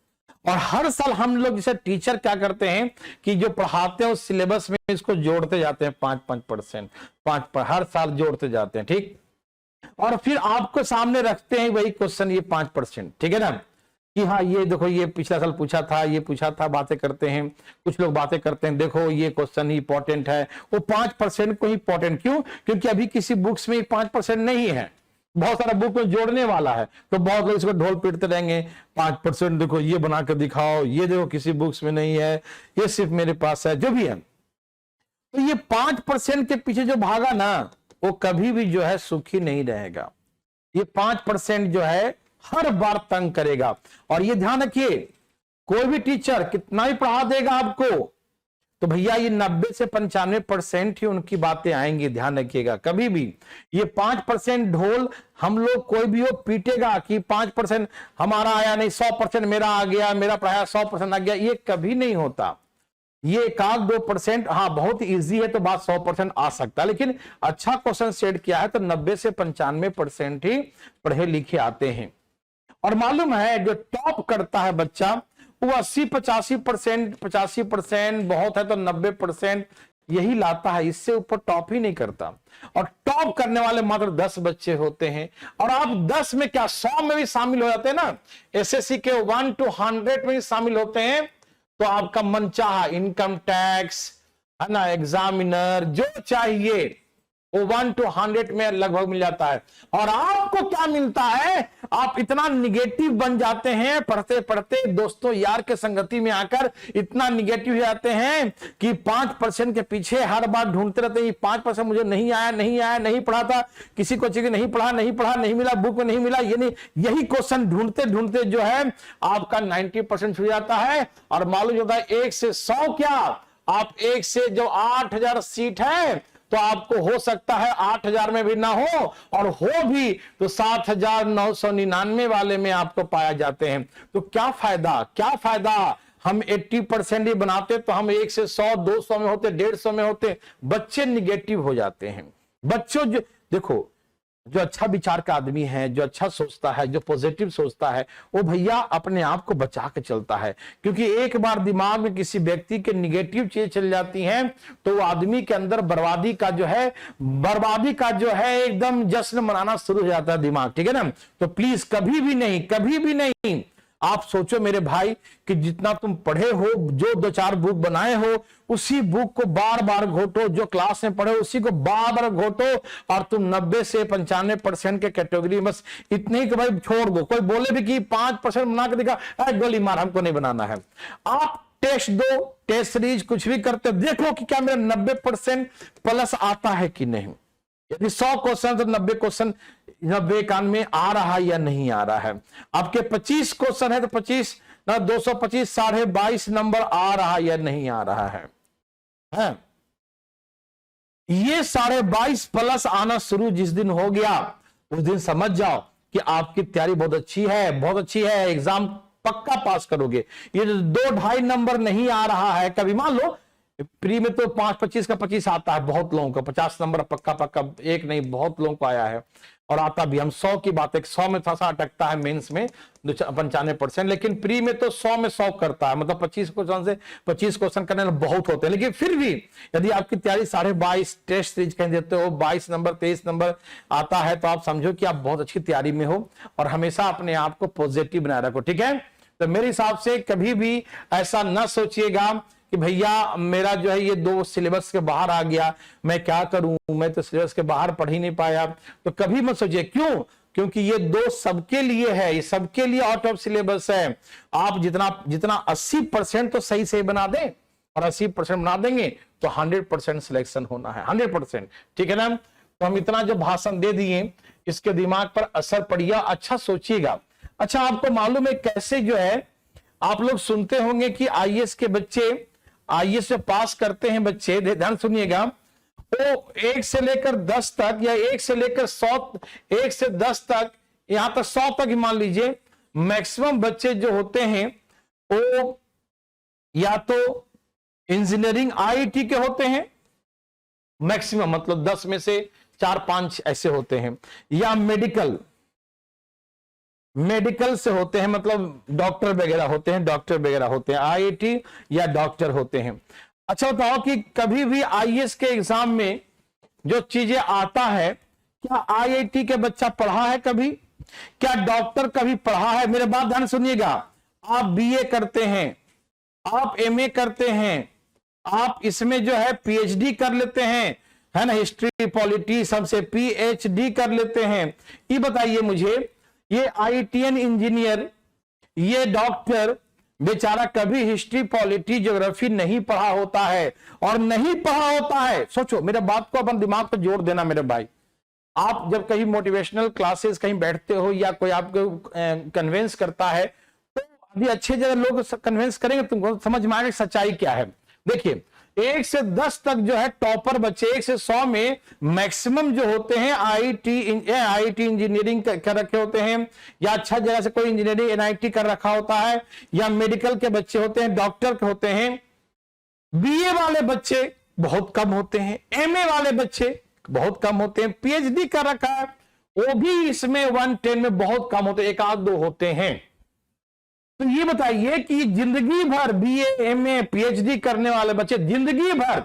और हर साल हम लोग जैसे टीचर क्या करते हैं कि जो पढ़ाते हैं उस सिलेबस में इसको जोड़ते जाते हैं, 5-5%, 5 हर साल जोड़ते जाते हैं, ठीक। और फिर आपको सामने रखते हैं वही क्वेश्चन, ये 5%, ठीक है ना, कि हाँ ये देखो ये पिछला साल पूछा था, ये पूछा था, बातें करते हैं, कुछ लोग बातें करते हैं, देखो ये क्वेश्चन ही इंपॉर्टेंट है। वो 5% को इंपॉर्टेंट क्यों? क्योंकि अभी किसी बुक्स में 5% नहीं है, बहुत सारा बुक में जोड़ने वाला है, तो बहुत लोग इसको ढोल पीटते रहेंगे, 5% देखो ये बना कर दिखाओ, ये देखो किसी बुक्स में नहीं है, ये सिर्फ मेरे पास है, जो भी है। तो ये 5% के पीछे जो भागा ना, वो कभी भी जो है सुखी नहीं रहेगा। ये 5% जो है हर बार तंग करेगा। और ये ध्यान रखिए, कोई भी टीचर कितना भी पढ़ा देगा आपको, तो भैया ये 90 से 95% ही उनकी बातें आएंगी, ध्यान रखिएगा। कभी भी ये 5% ढोल हम लोग कोई भी हो पीटेगा कि 5% हमारा आया नहीं, 100% मेरा आ गया, मेरा पढ़ाया 100% आ गया, ये कभी नहीं होता। ये 1-2%, हाँ बहुत इजी है तो बात 100% आ सकता है, लेकिन अच्छा क्वेश्चन सेट किया है तो 90 से 95% ही पढ़े लिखे आते हैं। और मालूम है जो टॉप करता है बच्चा वो 80-85% बहुत है तो 90% यही लाता है, इससे ऊपर टॉप ही नहीं करता। और टॉप करने वाले मात्र 10 बच्चे होते हैं। और आप 10 में क्या 100 में भी शामिल हो जाते हैं ना, एसएससी के 1 to 100 में भी शामिल होते हैं, तो आपका मनचाहा इनकम टैक्स है ना, एग्जामिनर, जो चाहिए वो 1 to 100 में लगभग मिल जाता है। और आपको क्या मिलता है? आप इतना निगेटिव बन जाते हैं पढ़ते पढ़ते, दोस्तों यार के संगति में आकर इतना निगेटिव हो जाते हैं कि 5% के पीछे हर बार ढूंढते रहते हैं, 5% मुझे नहीं आया, नहीं आया, नहीं पढ़ा था, किसी को चाहिए नहीं पढ़ा, नहीं मिला, बुक में नहीं मिला, ये नहीं, यही क्वेश्चन ढूंढते ढूंढते जो है आपका 90% छूट जाता है। और मालूम होता है 1 से 100 क्या, आप 1 से जो 8000 सीट है तो तो आपको हो सकता है 8,000 में भी ना हो, और हो भी तो 7,999 वाले में आपको पाया जाते हैं। तो क्या फायदा, क्या फायदा। हम 80% ही बनाते तो हम 1 से 100, 200 में होते, 150 में होते। बच्चे निगेटिव हो जाते हैं। बच्चों जो देखो, जो अच्छा विचार का आदमी है, जो अच्छा सोचता है, जो पॉजिटिव सोचता है, वो भैया अपने आप को बचा के चलता है। क्योंकि एक बार दिमाग में किसी व्यक्ति के निगेटिव चीज चल जाती हैं तो वो आदमी के अंदर बर्बादी का जो है एकदम जश्न मनाना शुरू हो जाता है दिमाग, ठीक है ना। तो प्लीज कभी भी नहीं आप सोचो मेरे भाई कि जितना तुम पढ़े हो, जो 2-4 बुक बनाए हो, उसी बुक को बार बार घोटो, जो क्लास में पढ़े उसी को बार बार घोटो, और तुम 90 से 95% के कैटेगरी बस इतने ही कि भाई छोड़ दो। कोई बोले भी कि 5% बना के दिखा, गोली मार, हमको नहीं बनाना है। आप टेस्ट दो, टेस्ट सीरीज कुछ भी करते हो, देखो कि क्या मेरा 90% प्लस आता है कि नहीं। यदि 100 क्वेश्चन तो 90 क्वेश्चन 91 आ रहा है या नहीं आ रहा है। आपके 25 क्वेश्चन है तो 25 ना 225 22.5 नंबर आ रहा है या नहीं आ रहा है। ये 22.5 प्लस आना शुरू जिस दिन हो गया, उस दिन समझ जाओ कि आपकी तैयारी बहुत अच्छी है, एग्जाम पक्का पास करोगे। ये जो 2-2.5 नंबर नहीं आ रहा है, कभी मान लो प्री में तो 5-25 का 25 आता है, बहुत लोगों को 50 नंबर पक्का, एक नहीं बहुत लोगों को आया है, और आता भी। हम 100 की बात है, 100 में थोड़ा सा अटकता है मेंस में 95%, लेकिन प्री में तो 100 में 100 करता है। मतलब 25 क्वेश्चन से 25 क्वेश्चन करने में बहुत होते हैं। लेकिन फिर भी यदि आपकी तैयारी 22.5 टेस्ट सीरीज कह देते हो, 22 नंबर 23 नंबर आता है, तो आप समझो कि आप बहुत अच्छी तैयारी में हो। और हमेशा अपने आप को पॉजिटिव बनाए रखो, ठीक है। तो मेरे हिसाब से कभी भी ऐसा ना सोचिएगा कि भैया मेरा जो है ये 2 सिलेबस के बाहर आ गया, मैं क्या करूं, मैं तो सिलेबस के बाहर पढ़ ही नहीं पाया। तो कभी मत सोचिए, क्यों? क्योंकि ये 2 सबके लिए है, ये सबके लिए आउट ऑफ सिलेबस है। आप जितना 80% तो सही से बना दें, और 80% बना देंगे तो 100% सिलेक्शन होना है, 100%, ठीक है ना। तो हम इतना जो भाषण दे दिए, इसके दिमाग पर असर पड़िया, अच्छा सोचिएगा। अच्छा, आपको मालूम है कैसे जो है, आप लोग सुनते होंगे कि आईएएस के बच्चे, आईएएस से पास करते हैं बच्चे, ध्यान सुनिएगा, वो 1 से लेकर 10 तक, या 1 से लेकर 100, 1 से 10 तक, यहां तक 100 तक ही मान लीजिए, मैक्सिमम बच्चे जो होते हैं वो या तो इंजीनियरिंग आईआईटी के होते हैं, मैक्सिमम मतलब 10 में से 4-5 ऐसे होते हैं, या मेडिकल से होते हैं, मतलब डॉक्टर वगैरह होते हैं, आईआईटी या डॉक्टर होते हैं। अच्छा बताओ कि कभी भी आईएएस के एग्जाम में जो चीजें आता है, क्या आईआईटी के बच्चा पढ़ा है कभी? क्या डॉक्टर कभी पढ़ा है? मेरे बात ध्यान सुनिएगा, आप बीए करते हैं, आप एमए करते हैं, आप इसमें जो है पीएचडी कर लेते हैं, है ना, हिस्ट्री पॉलिटी सबसे पीएचडी कर लेते हैं। ये बताइए मुझे, ये आईआईटीएन इंजीनियर, ये डॉक्टर बेचारा कभी हिस्ट्री पॉलिटी ज्योग्राफी नहीं पढ़ा होता है, और नहीं पढ़ा होता है। सोचो, मेरे बात को अपन दिमाग पर जोड़ देना मेरे भाई। आप जब कहीं मोटिवेशनल क्लासेस कहीं बैठते हो, या कोई आपको कन्विंस करता है, तो अभी अच्छे जगह लोग कन्विंस करेंगे, तुमको समझ में आएगा सच्चाई क्या है। देखिए, 1 से 10 तक जो है टॉपर बच्चे, 1 से 100 में मैक्सिमम जो होते हैं आईआईटी इंजीनियरिंग कर रखे होते हैं, या अच्छा जगह से कोई इंजीनियरिंग एनआईटी कर रखा होता है, या मेडिकल के बच्चे होते हैं, डॉक्टर के होते हैं। बीए वाले बच्चे बहुत कम होते हैं, एमए वाले बच्चे बहुत कम होते हैं, पीएचडी कर रखा है वो भी इसमें 110 में बहुत कम होते, 1-2 होते हैं। तो ये बताइए कि जिंदगी भर बीए एमए पीएचडी करने वाले बच्चे जिंदगी भर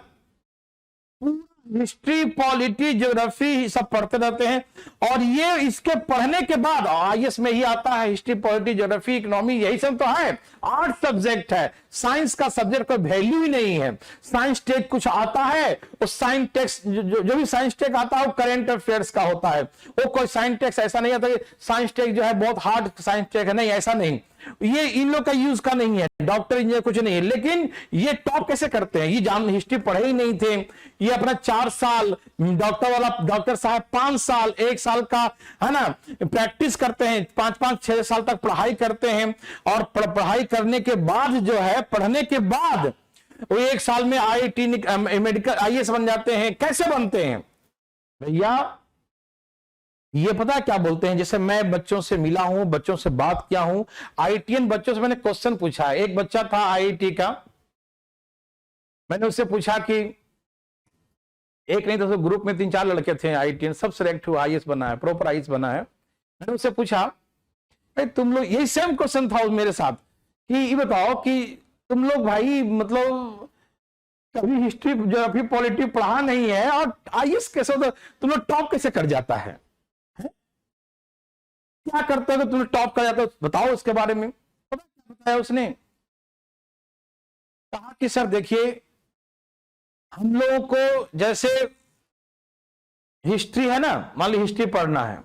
हिस्ट्री पॉलिटी ज्योग्राफी सब पढ़ते रहते हैं, और ये इसके पढ़ने के बाद आईएएस में ही आता है, हिस्ट्री पॉलिटी ज्योग्राफी इकोनॉमी यही सब तो है, 8 सब्जेक्ट है। साइंस का सब्जेक्ट कोई वैल्यू ही नहीं है। साइंस टेक कुछ आता है, उस साइंस टेक्स जो भी साइंस टेक आता है वो करंट अफेयर्स का होता है। वो कोई साइंस टेक्स ऐसा नहीं आता कि साइंस टेक जो है बहुत हार्ड साइंस टेक है, नहीं, ऐसा नहीं। ये इन लोग का यूज का नहीं है, डॉक्टर इंजीनियर कुछ नहीं है। लेकिन ये टॉप कैसे करते हैं, ये जान हिस्ट्री पढ़े ही नहीं थे, ये अपना 4 साल डॉक्टर वाला, डॉक्टर साहब 5 साल 1 साल का है ना प्रैक्टिस करते हैं, 5-6 साल तक पढ़ाई करते हैं, और पढ़ाई करने के बाद जो है, पढ़ने के बाद वो 1 साल में IIT मेडिकल IAS बन जाते हैं। कैसे बनते हैं भैया? ये पता है क्या बोलते हैं? जैसे मैं बच्चों से मिला हूं, बच्चों से बात किया हूं, IITian बच्चों से मैंने क्वेश्चन पूछा है। एक बच्चा था IIT का, मैंने उससे पूछा कि एक नहीं तो ग्रुप में 3-4 लड़के थे IITian, सब सिलेक्ट हुआ, IAS बना है, प्रॉपर IAS बना है। मैंने उससे पूछा भाई तुम लोग, यही सेम क्वेश्चन था मेरे साथ, कि ये बताओ कि तुम लोग भाई मतलब कभी हिस्ट्री, ज्योग्राफी, पॉलिटी पढ़ा नहीं है और IAS कैसे होता, तुम लोग टॉप कैसे कर जाता है? क्या करते हो तुम टॉप कर जाते हो? बताओ उसके बारे में। पता क्या बताया उसने? कहा कि सर देखिए, हम लोगों को जैसे हिस्ट्री है ना, मान ली हिस्ट्री पढ़ना है,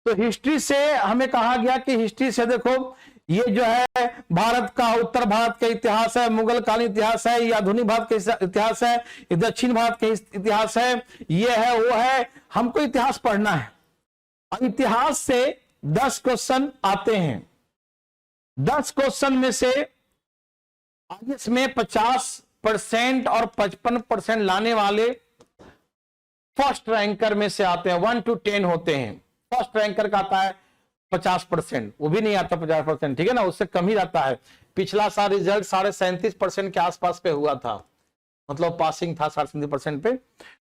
तो हिस्ट्री से हमें कहा गया कि हिस्ट्री से देखो ये जो है भारत का, उत्तर भारत का इतिहास है, मुगल कालीन इतिहास है, ये आधुनिक भारत का इतिहास है, ये दक्षिण भारत का इतिहास है, ये है वो है। हमको इतिहास पढ़ना है और इतिहास से 10 क्वेश्चन आते हैं। 10 क्वेश्चन में से इसमें 50% और 55% लाने वाले फर्स्ट रैंकर में से आते हैं। 1 to 10 होते हैं। फर्स्ट रैंकर का आता है 50%, वो भी नहीं आता 50%, ठीक है ना, उससे कम ही रहता है। पिछला साल रिजल्ट 37.5% के आसपास पे हुआ था, मतलब पासिंग था 37% पे।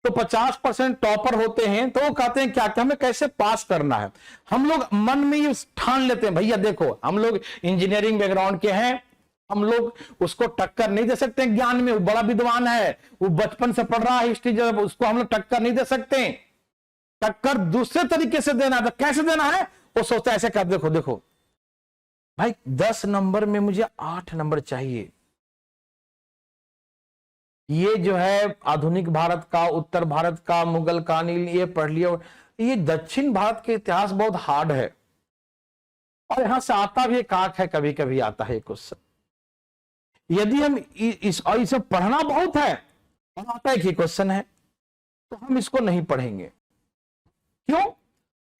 तो 50% टॉपर होते हैं। तो वो कहते हैं क्या, हमें कैसे पास करना है। हम लोग मन में ये ठान लेते हैं, भैया देखो हम लोग इंजीनियरिंग बैकग्राउंड के हैं, हम लोग उसको टक्कर नहीं दे सकते ज्ञान में, वो बड़ा विद्वान है, वो बचपन से पढ़ रहा है हिस्ट्री, जब उसको हम लोग टक्कर नहीं दे सकते। टक्कर दूसरे तरीके से देना है। तो कैसे देना है? वो सोचता है ऐसे कर, देखो देखो भाई 10 नंबर में मुझे 8 नंबर चाहिए। ये जो है आधुनिक भारत का, उत्तर भारत का, मुगल कालीन, ये पढ़ लिया। ये दक्षिण भारत के इतिहास बहुत हार्ड है और यहां से आता भी काट है, कभी कभी आता है क्वेश्चन। यदि हम इसे पढ़ना बहुत है और आता है कि क्वेश्चन है, तो हम इसको नहीं पढ़ेंगे। क्यों?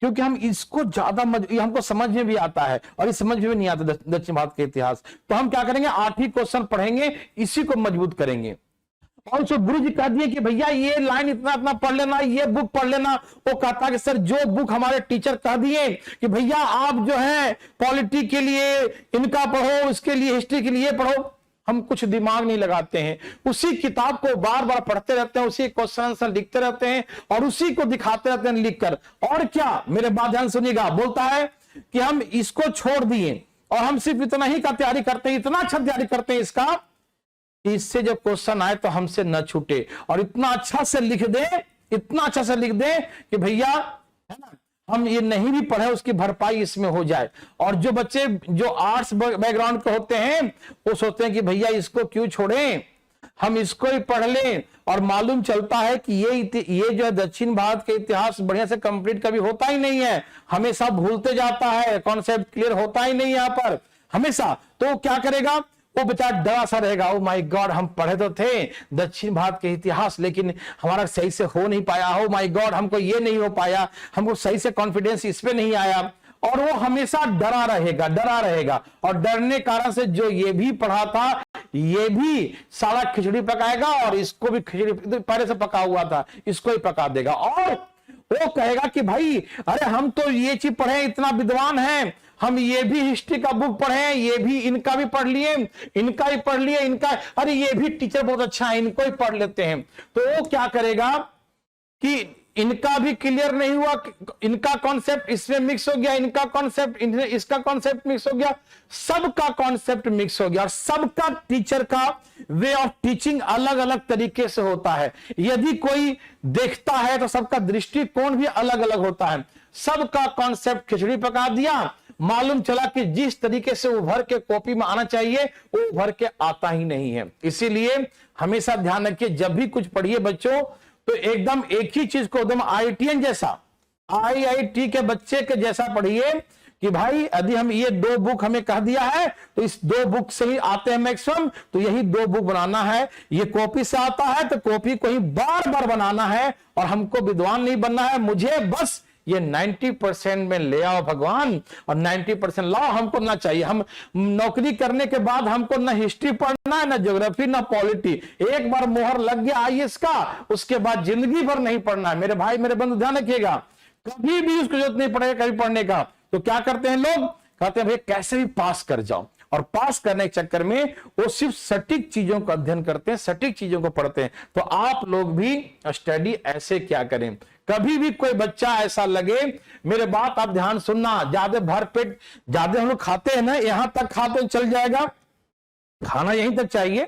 क्योंकि हम इसको ज्यादा हमको समझ में भी आता है और इस समझ में भी नहीं आता दक्षिण भारत के इतिहास। तो हम क्या करेंगे, 8 ही क्वेश्चन पढ़ेंगे, इसी को मजबूत करेंगे। और उसको गुरु जी कह दिए कि भैया ये लाइन इतना इतना पढ़ लेना, ये बुक पढ़ लेना। वो कहता कि सर जो बुक हमारे टीचर कह दिए कि भैया आप जो है पॉलिटी के लिए इनका पढ़ो, इसके लिए हिस्ट्री के लिए पढ़ो, हम कुछ दिमाग नहीं लगाते हैं। उसी किताब को बार बार पढ़ते रहते हैं, उसी क्वेश्चन आंसर लिखते रहते हैं और उसी को दिखाते रहते हैं लिखकर। और क्या, मेरे बात ध्यान सुनिएगा, बोलता है कि हम इसको छोड़ दिए और हम सिर्फ इतना ही का तैयारी करते हैं, इतना अच्छा तैयारी करते हैं इसका, इससे जब क्वेश्चन आए तो हमसे न छूटे और इतना अच्छा से लिख दे, इतना अच्छा से लिख दे कि भैया है ना, हम ये नहीं भी पढ़े उसकी भरपाई इसमें हो जाए। और जो बच्चे जो आर्ट्स बैकग्राउंड के होते हैं वो सोचते हैं कि भैया इसको क्यों छोड़ें, हम इसको ही पढ़ लें। और मालूम चलता है कि ये जो है दक्षिण भारत के इतिहास बढ़िया से कंप्लीट कभी होता ही नहीं है, हमेशा भूलते जाता है, कॉन्सेप्ट क्लियर होता ही नहीं है यहाँ पर हमेशा। तो क्या करेगा वो बेचारा, डरा सा रहेगा, ओ माय गॉड हम पढ़े तो थे दक्षिण भारत के इतिहास, लेकिन हमारा सही से हो नहीं पाया, ओ माय गॉड हमको ये नहीं हो पाया, हमको सही से कॉन्फिडेंस इस पे नहीं आया। और वो हमेशा डरा रहेगा, डरा रहेगा। और डरने कारण से जो ये भी पढ़ा था ये भी सारा खिचड़ी पकाएगा और इसको भी खिचड़ी पहले से पका हुआ था इसको ही पका देगा। और वो कहेगा कि भाई अरे हम तो ये चीज पढ़े, इतना विद्वान है, हम ये भी हिस्ट्री का बुक पढ़े, ये भी इनका भी पढ़ लिए, इनका भी पढ़ लिए, इनका, अरे ये भी टीचर बहुत अच्छा है, इनको ही पढ़ लेते हैं। तो वो क्या करेगा कि इनका भी क्लियर नहीं हुआ, इनका कॉन्सेप्ट इसमें मिक्स हो गया, इनका कॉन्सेप्ट इसका कॉन्सेप्ट मिक्स हो गया, सबका कॉन्सेप्ट मिक्स हो गया। और सबका टीचर का वे ऑफ टीचिंग अलग अलग तरीके से होता है। यदि कोई देखता है तो सबका दृष्टिकोण भी अलग अलग होता है। सबका कॉन्सेप्ट खिचड़ी पका दिया, मालूम चला कि जिस तरीके से उभर के कॉपी में आना चाहिए वो उभर के आता ही नहीं है। इसीलिए हमेशा ध्यान रखिए, जब भी कुछ पढ़िए बच्चों तो एकदम एक ही चीज को एकदम IITian जैसा, IIT के बच्चे के जैसा पढ़िए कि भाई यदि हम ये 2 बुक हमें कह दिया है तो इस 2 बुक से ही आते हैं मैक्सिमम, तो यही 2 बुक बनाना है। ये कॉपी से आता है तो कॉपी को ही बार बार बनाना है और हमको विद्वान नहीं बनना है, मुझे बस ये 90% में ले आओ भगवान, और 90% लाओ। हमको ना चाहिए, हम नौकरी करने के बाद हमको ना हिस्ट्री पढ़ना है, ना ज्योग्राफी, ना पॉलिटी। एक बार मोहर लग गया आईएएस का, उसके बाद जिंदगी भर नहीं पढ़ना है। मेरे भाई मेरे बंधु ध्यान रखिएगा, कभी भी उसको जरूरत नहीं पड़ेगा कभी पढ़ने का। तो क्या करते हैं लोग, कहते हैं भाई कैसे भी पास कर जाओ, और पास करने के चक्कर में वो सिर्फ सटीक चीजों का अध्ययन करते हैं, सटीक चीजों को पढ़ते हैं। तो आप लोग भी स्टडी ऐसे क्या करें, कभी भी कोई बच्चा ऐसा लगे, मेरे बात आप ध्यान सुनना, ज्यादा भरपेट ज्यादा हम लोग खाते हैं ना, यहां तक खाते चल जाएगा, खाना यहीं तक चाहिए,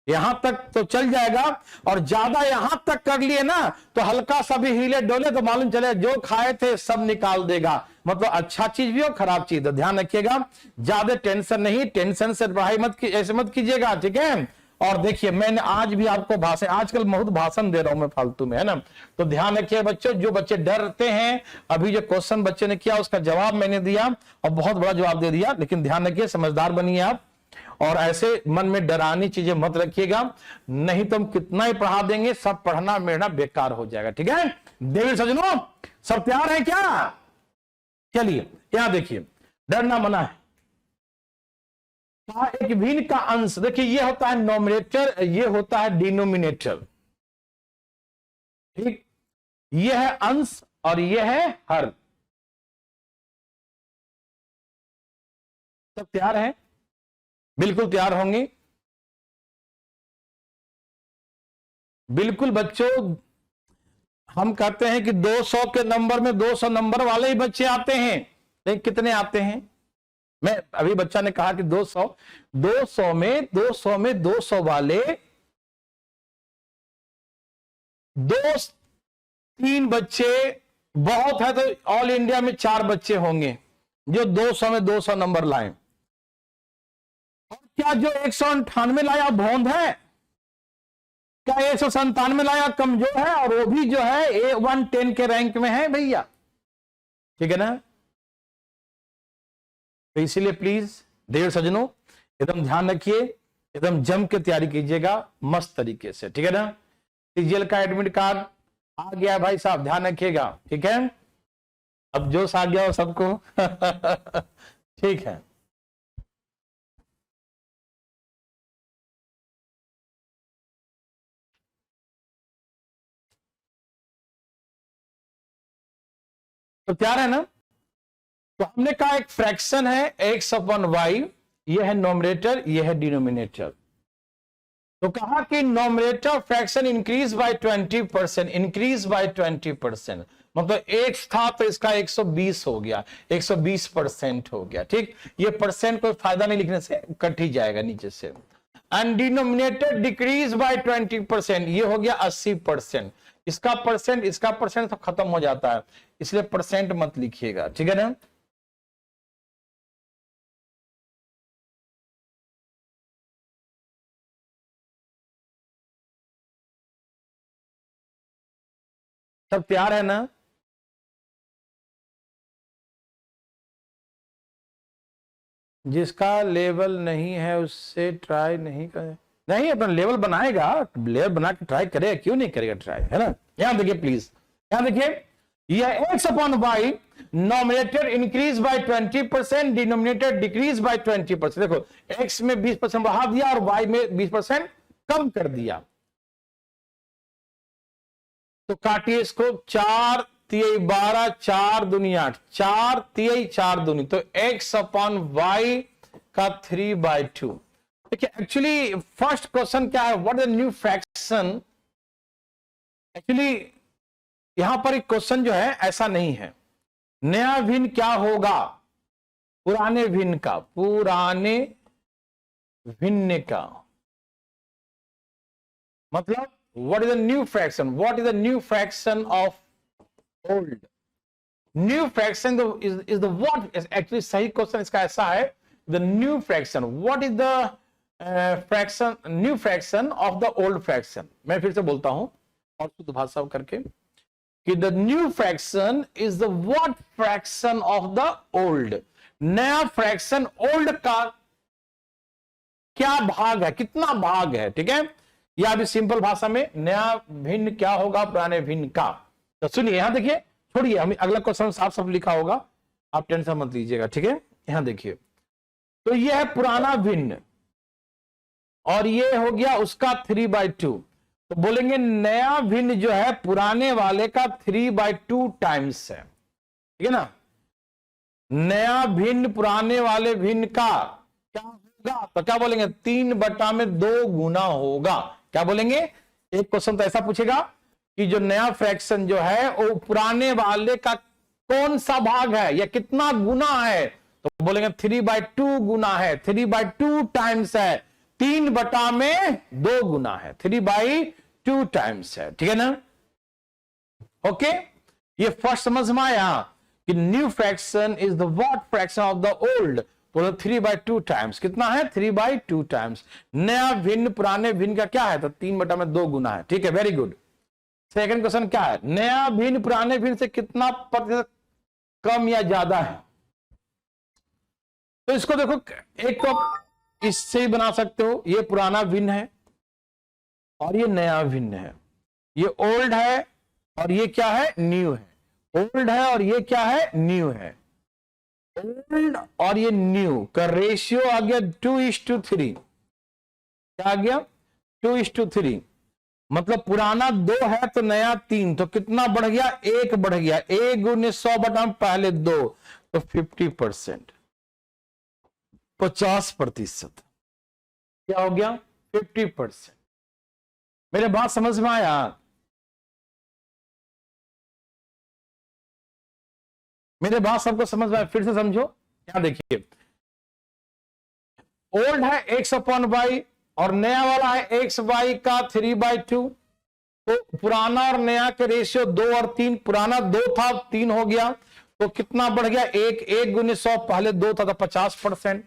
यहां तक तो चल जाएगा, और ज्यादा यहां तक कर लिए ना तो हल्का सा भी हिले डोले तो मालूम चले जो खाए थे सब निकाल देगा। मतलब अच्छा चीज भी हो खराब चीज, तो ध्यान रखिएगा, ज्यादा टेंशन नहीं, टेंशन से पढ़ाई ऐसे मत कीजिएगा, ठीक है। और देखिए मैंने आज भी आपको भाषण, आजकल बहुत भाषण दे रहा हूं मैं फालतू में, है ना। तो ध्यान रखिए बच्चों, जो बच्चे डरते हैं, अभी जो क्वेश्चन बच्चे ने किया उसका जवाब मैंने दिया, और बहुत बड़ा जवाब दे दिया, लेकिन ध्यान रखिए समझदार बनिए आप, और ऐसे मन में डरानी चीजें मत रखिएगा, नहीं तो हम कितना ही पढ़ा देंगे, सब पढ़ना मेढ़ना बेकार हो जाएगा, ठीक है। देवी सजनों सब तैयार है क्या? चलिए यहां देखिए, डरना मना है। एक भिन्न का अंश, देखिए ये होता है नोमिनेटर, ये होता है डिनोमिनेटर, ठीक। ये है अंश और ये है हर। सब तैयार है? बिल्कुल तैयार होंगे। बिल्कुल बच्चों, हम कहते हैं कि 200 के नंबर में 200 नंबर वाले ही बच्चे आते हैं, लेकिन कितने आते हैं? मैं अभी बच्चा ने कहा कि 200 में 200 वाले 2-3 बच्चे बहुत है, तो ऑल इंडिया में 4 बच्चे होंगे जो 200 में 200 नंबर लाए। और क्या जो 198 लाया भोंद है? क्या 197 लाया कमजोर है? और वो भी जो है A110 के रैंक में है भैया, ठीक है ना। तो इसीलिए प्लीज देव सजनों एकदम ध्यान रखिए, एकदम जम के तैयारी कीजिएगा मस्त तरीके से, ठीक है ना। सीजीएल का एडमिट कार्ड आ गया भाई साहब, ध्यान रखिएगा, ठीक है। अब जोश आ गया हो सबको ठीक है। तो तैयार है ना। तो हमने कहा एक फ्रैक्शन है x/y, ये है नोमिनेटर, ये है डिनोमिनेटर। तो कहा कि nominator fraction increase by 20%, increase by 20%, मतलब x था तो इसका 120 हो गया, 120% हो गया, ठीक। ये परसेंट कोई फायदा नहीं लिखने से, कट ही जाएगा नीचे से। एंड डिनोमिनेटर डिक्रीज बाय 20%, ये हो गया 80%। इसका परसेंट तो खत्म हो जाता है, इसलिए परसेंट मत लिखिएगा, ठीक है ना। सब तैयार है ना। जिसका लेवल नहीं है उससे ट्राई नहीं करे, नहीं अपना लेवल बनाएगा, लेवल बना के ट्राई करेगा, क्यों नहीं करेगा ट्राई, है ना। यहां देखिए प्लीज, यहां देखिए, यह x/y nominator increase by 20%, denominator decrease by 20%। देखो x में 20% बढ़ा दिया और y में 20% कम कर दिया। तो काटिए इसको, 4 तिय 12, 4 दूनी 8, 4 तिय 4 दूनी, तो x/y का 3/2। देखिए एक्चुअली फर्स्ट क्वेश्चन क्या है, what is the new fraction. Actually यहां पर एक क्वेश्चन जो है ऐसा नहीं है, नया भिन्न क्या होगा पुराने भिन्न का, पुराने भिन्न का मतलब what is the new fraction, what is the new fraction of old, new fraction is the what is actually सही क्वेश्चन इसका ऐसा है, the new fraction, what is the fraction, new fraction of the old fraction। मैं फिर से बोलता हूं और शुद्ध भाषा करके कि the new fraction is the what fraction of the old, नया फ्रैक्शन ओल्ड का क्या भाग है, कितना भाग है, ठीक है। या अभी सिंपल भाषा में नया भिन्न क्या होगा पुराने भिन्न का। तो सुनिए यहां देखिए, छोड़िए, हम अगला क्वेश्चन साफ साफ लिखा होगा, आप टेंशन मत लीजिएगा, ठीक है। यहां देखिए, तो ये है पुराना भिन्न और ये हो गया उसका 3/2, तो बोलेंगे नया भिन्न जो है पुराने वाले का 3/2 टाइम्स है, ठीक है ना। नया भिन्न पुराने वाले भिन्न का क्या होगा, तो क्या बोलेंगे 3/2 गुना होगा। क्या बोलेंगे, एक क्वेश्चन तो ऐसा पूछेगा कि जो नया फ्रैक्शन जो है वो पुराने वाले का कौन सा भाग है या कितना गुना है, तो बोलेंगे 3/2 गुना है, 3/2 टाइम्स है, 3/2 गुना है, 3/2 टाइम्स है, ठीक है ना। ओके, ये फर्स्ट समझ में आया कि new fraction is the what fraction of the old, बोलो 3/2 टाइम्स, कितना है 3/2 टाइम्स। नया भिन्न पुराने भिन्न का क्या है, तो 3/2 गुना है, ठीक है, वेरी गुड। सेकंड क्वेश्चन क्या है, नया भिन्न पुराने भिन्न से कितना प्रतिशत कम या ज्यादा है। तो इसको देखो, एक तो इससे ही बना सकते हो, ये पुराना भिन्न है और ये नया भिन्न है, ये ओल्ड है और ये क्या है न्यू है, ओल्ड है और ये क्या है न्यू है, ओल्ड और ये न्यू का रेशियो आ गया 2:3, क्या आ गया 2:3, मतलब पुराना 2 है तो नया 3, तो कितना बढ़ गया 1 बढ़ गया, 1 गुने 100 बटा पहले 2, तो 50%, 50%, क्या हो गया 50%। मेरे बात समझ में आया, मेरे बात सबको समझ में आया, फिर से समझो। क्या देखिए, ओल्ड है x/y और नया वाला है x/y का 3/2, तो पुराना और नया के रेशियो 2 और 3, पुराना 2 था 3 हो गया, तो कितना बढ़ गया 1 गुने 100, पहले 2 था तो 50%।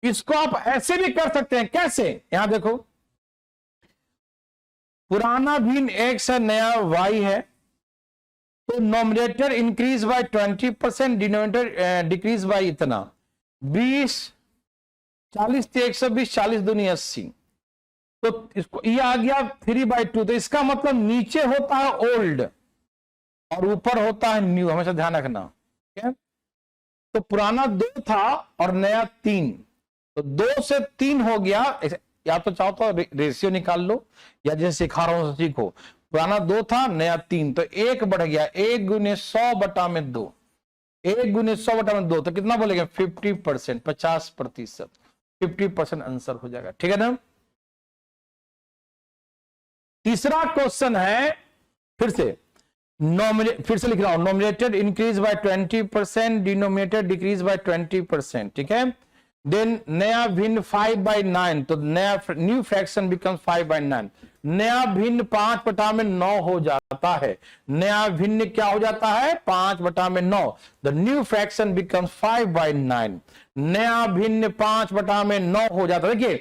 इसको आप ऐसे भी कर सकते हैं, कैसे, यहां देखो, पुराना भिन्न x है नया y है, तो nominator increase by 20%, denominator decrease by इतना 20, 40 से 120, 40 दूनी 80, तो इसको ये आ गया 3/2, तो इसका मतलब नीचे होता है ओल्ड और ऊपर होता है न्यू, हमेशा ध्यान रखना, ठीक है। तो पुराना 2 था और नया 3, तो 2 से 3 हो गया, या तो चाहो तो रेशियो निकाल लो या जैसे सिखा रहा हूं सीखो, पुराना 2 था नया 3, तो 1 बढ़ गया, 1 गुने 100 बटा में 2, 1 गुने 100 बटा में 2, तो कितना बोलेंगे 50%, 50%, 50% आंसर हो जाएगा, ठीक है ना। तीसरा क्वेश्चन है, फिर से लिख रहा हूं, nominator increase by 20%, denominator decrease by 20%, ठीक है। देन नया भिन्न 5/9, तो नया न्यू फ्रैक्शन बिकम्स 5/9, नया भिन्न 5/9 हो जाता है, नया भिन्न क्या हो जाता है 5/9, द न्यू फ्रैक्शन बिकम्स 5/9, नया भिन्न 5/9 हो जाता है। देखिए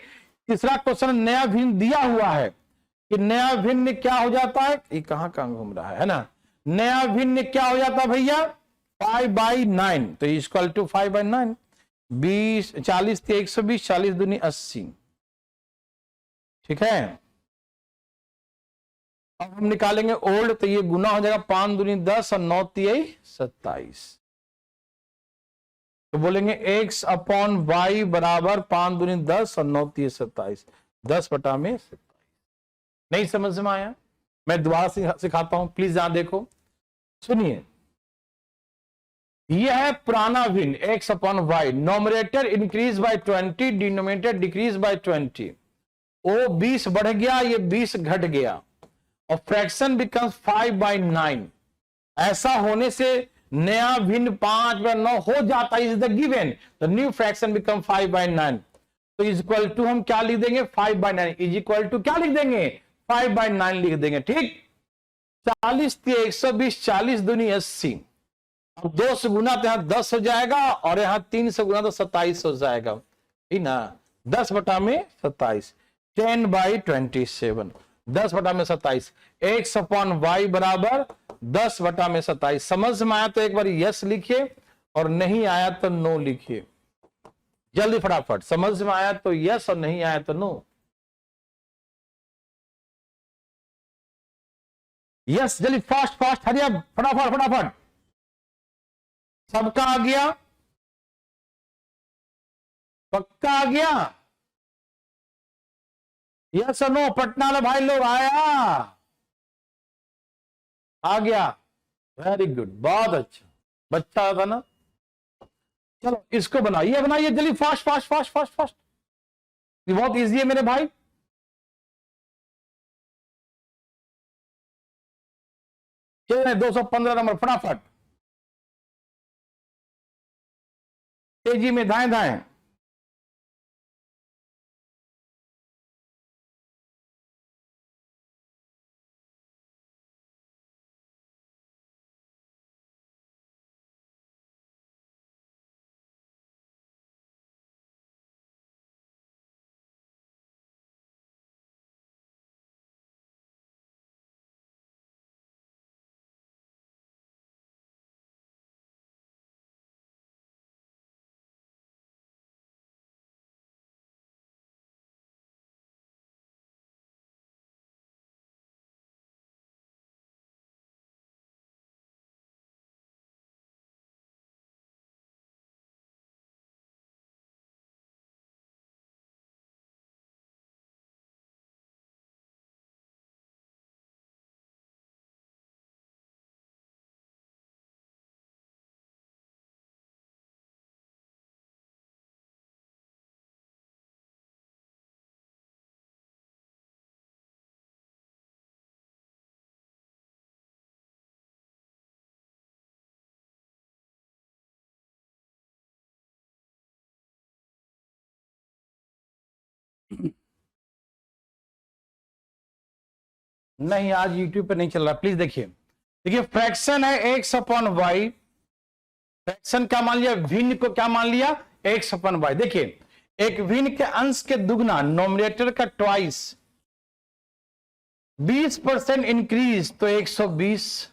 तीसरा क्वेश्चन नया भिन्न दिया हुआ है कि नया भिन्न क्या हो जाता है, ये कहां घूम रहा है ना, नया भिन्न क्या हो जाता है भैया 5/9, तो इक्वल टू 5/9, 20, 40 से 120, 40 दूनी 80, ठीक है। अब हम निकालेंगे ओल्ड, तो ये गुना हो जाएगा 5 दूनी 10 और 9 तिहाई 27, तो बोलेंगे x/y बराबर 5 दूनी 10 और 9 तिहाई 27, 10/27। नहीं समझ में आया, मैं दोबारा सिखाता हूं, प्लीज यहां देखो, सुनिए। यह है पुराना भिन्न x/y, nominator increase by 20, denominator decrease by 20, वो 20 बढ़ गया, ये 20 घट गया और फ्रैक्शन बिकम्स 5/9, ऐसा होने से नया भिन्न 5/9 हो जाता है, is the given, the new fraction become 5/9, तो इज इक्वल टू हम क्या लिख देंगे 5/9, इज इक्वल टू क्या लिख देंगे 5/9 लिख देंगे, ठीक। 40 से 120, 40 दूनी 80, अब 2 से गुना तो यहां 10 हो जाएगा और यहां 3 से गुना तो 27 हो जाएगा, ठीक ना, 10/27, 10/27, 10/27, x/y बराबर 10/27। समझ में आया तो एक बार यस लिखिए और नहीं आया तो नो लिखिए, जल्दी फटाफट, समझ में आया तो यस और नहीं आया तो नो। यस जल्दी, फास्ट फास्ट, हरिया फटाफट फटाफट, सबका आ गया, पक्का आ गया, यस और नो? पटना वाले भाई लोग आया, आ गया, वेरी गुड, बहुत अच्छा, बच्चा था ना। चलो इसको बनाइए, बनाइए जल्दी, fast fast fast fast fast, ये बहुत इजी है मेरे भाई। चलिए 215 नंबर, फटाफट, तेजी में, दाएं दाएं। नहीं, आज यूट्यूब पे नहीं चल रहा, प्लीज देखिए। देखिए फ्रैक्शन है एक्स अपॉन वाई, फ्रैक्शन क्या मान लिया, भिन्न को क्या मान लिया, एक्स अपॉन वाई। देखिए एक भिन्न के अंश के दुगना, नोमिनेटर का ट्वाइस, 20% इंक्रीज तो 120,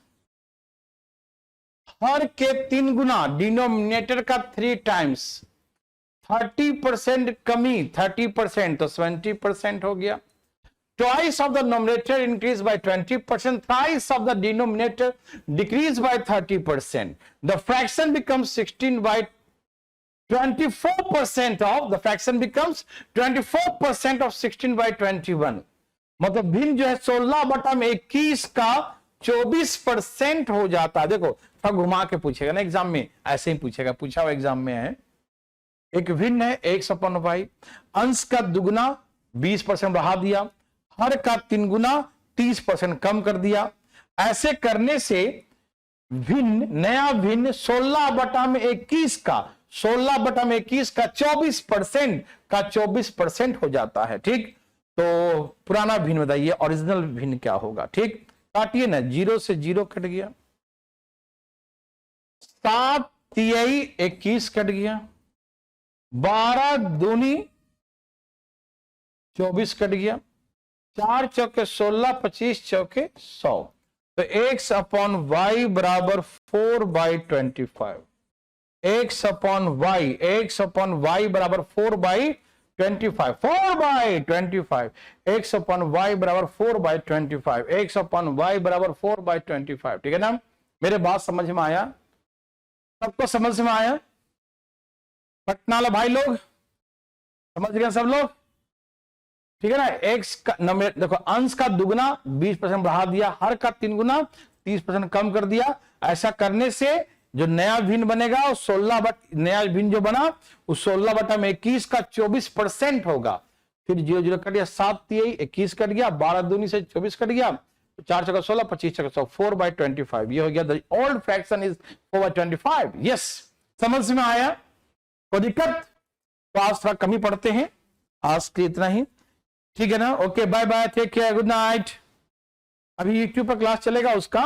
हर के 3 गुना, डिनोमिनेटर का 3 टाइम्स, 30% कमी, 30% तो 20% हो गया। Twice of the numerator increased by 20%, thrice of the denominator decreased by 30%. The fraction becomes 16 by 24% of, the fraction becomes 24% of 16 by 21. मतलब भिन्न जो है 16/21 का 24% हो जाता है। देखो थोड़ा घुमा के पूछेगा ना एग्जाम में, ऐसे ही पूछेगा, पूछा हुआ एग्जाम में है। एक भिन्न है एक्स अपॉन वाई, अंश का दुगुना 20% बढ़ा दिया, हर का 3 गुना 30% कम कर दिया। ऐसे करने से भिन्न, नया भिन्न 16/21 का, 16/21 का 24% हो जाता है। ठीक, तो पुराना भिन्न बताइए, ओरिजिनल भिन्न क्या होगा। ठीक, काटिए ना, 0 से 0 कट गया, 7 तिहाई 21 कट गया, 12 दूनी 24 कट गया, 4 चौके 16, 25 चौके 100, तो एक्स अपॉन वाई बराबर 4/25। एक्स अपॉन वाई बराबर 4/25, 4/25, एक्स अपॉन वाई बराबर 4/25, एक्स अपॉन वाई बराबर 4/25। ठीक है ना, मेरे बात समझ में आया, सबको समझ में आया? पटना वाला भाई लोग समझ गए सब लोग? ठीक है ना, एक्स का नंबर देखो, अंश का दुगना 20% बढ़ा दिया, हर का 3 गुना 30% कम कर दिया। ऐसा करने से जो नया भिन्न बनेगा वो 16 नया भिन्न जो बना वो 16/21 का 24% होगा। फिर 0 0 कट गया, 7 तिहाई 21 कट गया, 12 दूनी से 24 कट गया, 4 चौका 16, 25 चौका 100, 4/25। ये हो गया, the old fraction is 4/25। Yes, समझ में आया? कोई दिक्कत? तो आज थोड़ा कमी पढ़ते हैं, आज के इतना ही। ठीक है ना, okay, bye bye, take care, good night. अभी यूट्यूब पर क्लास चलेगा उसका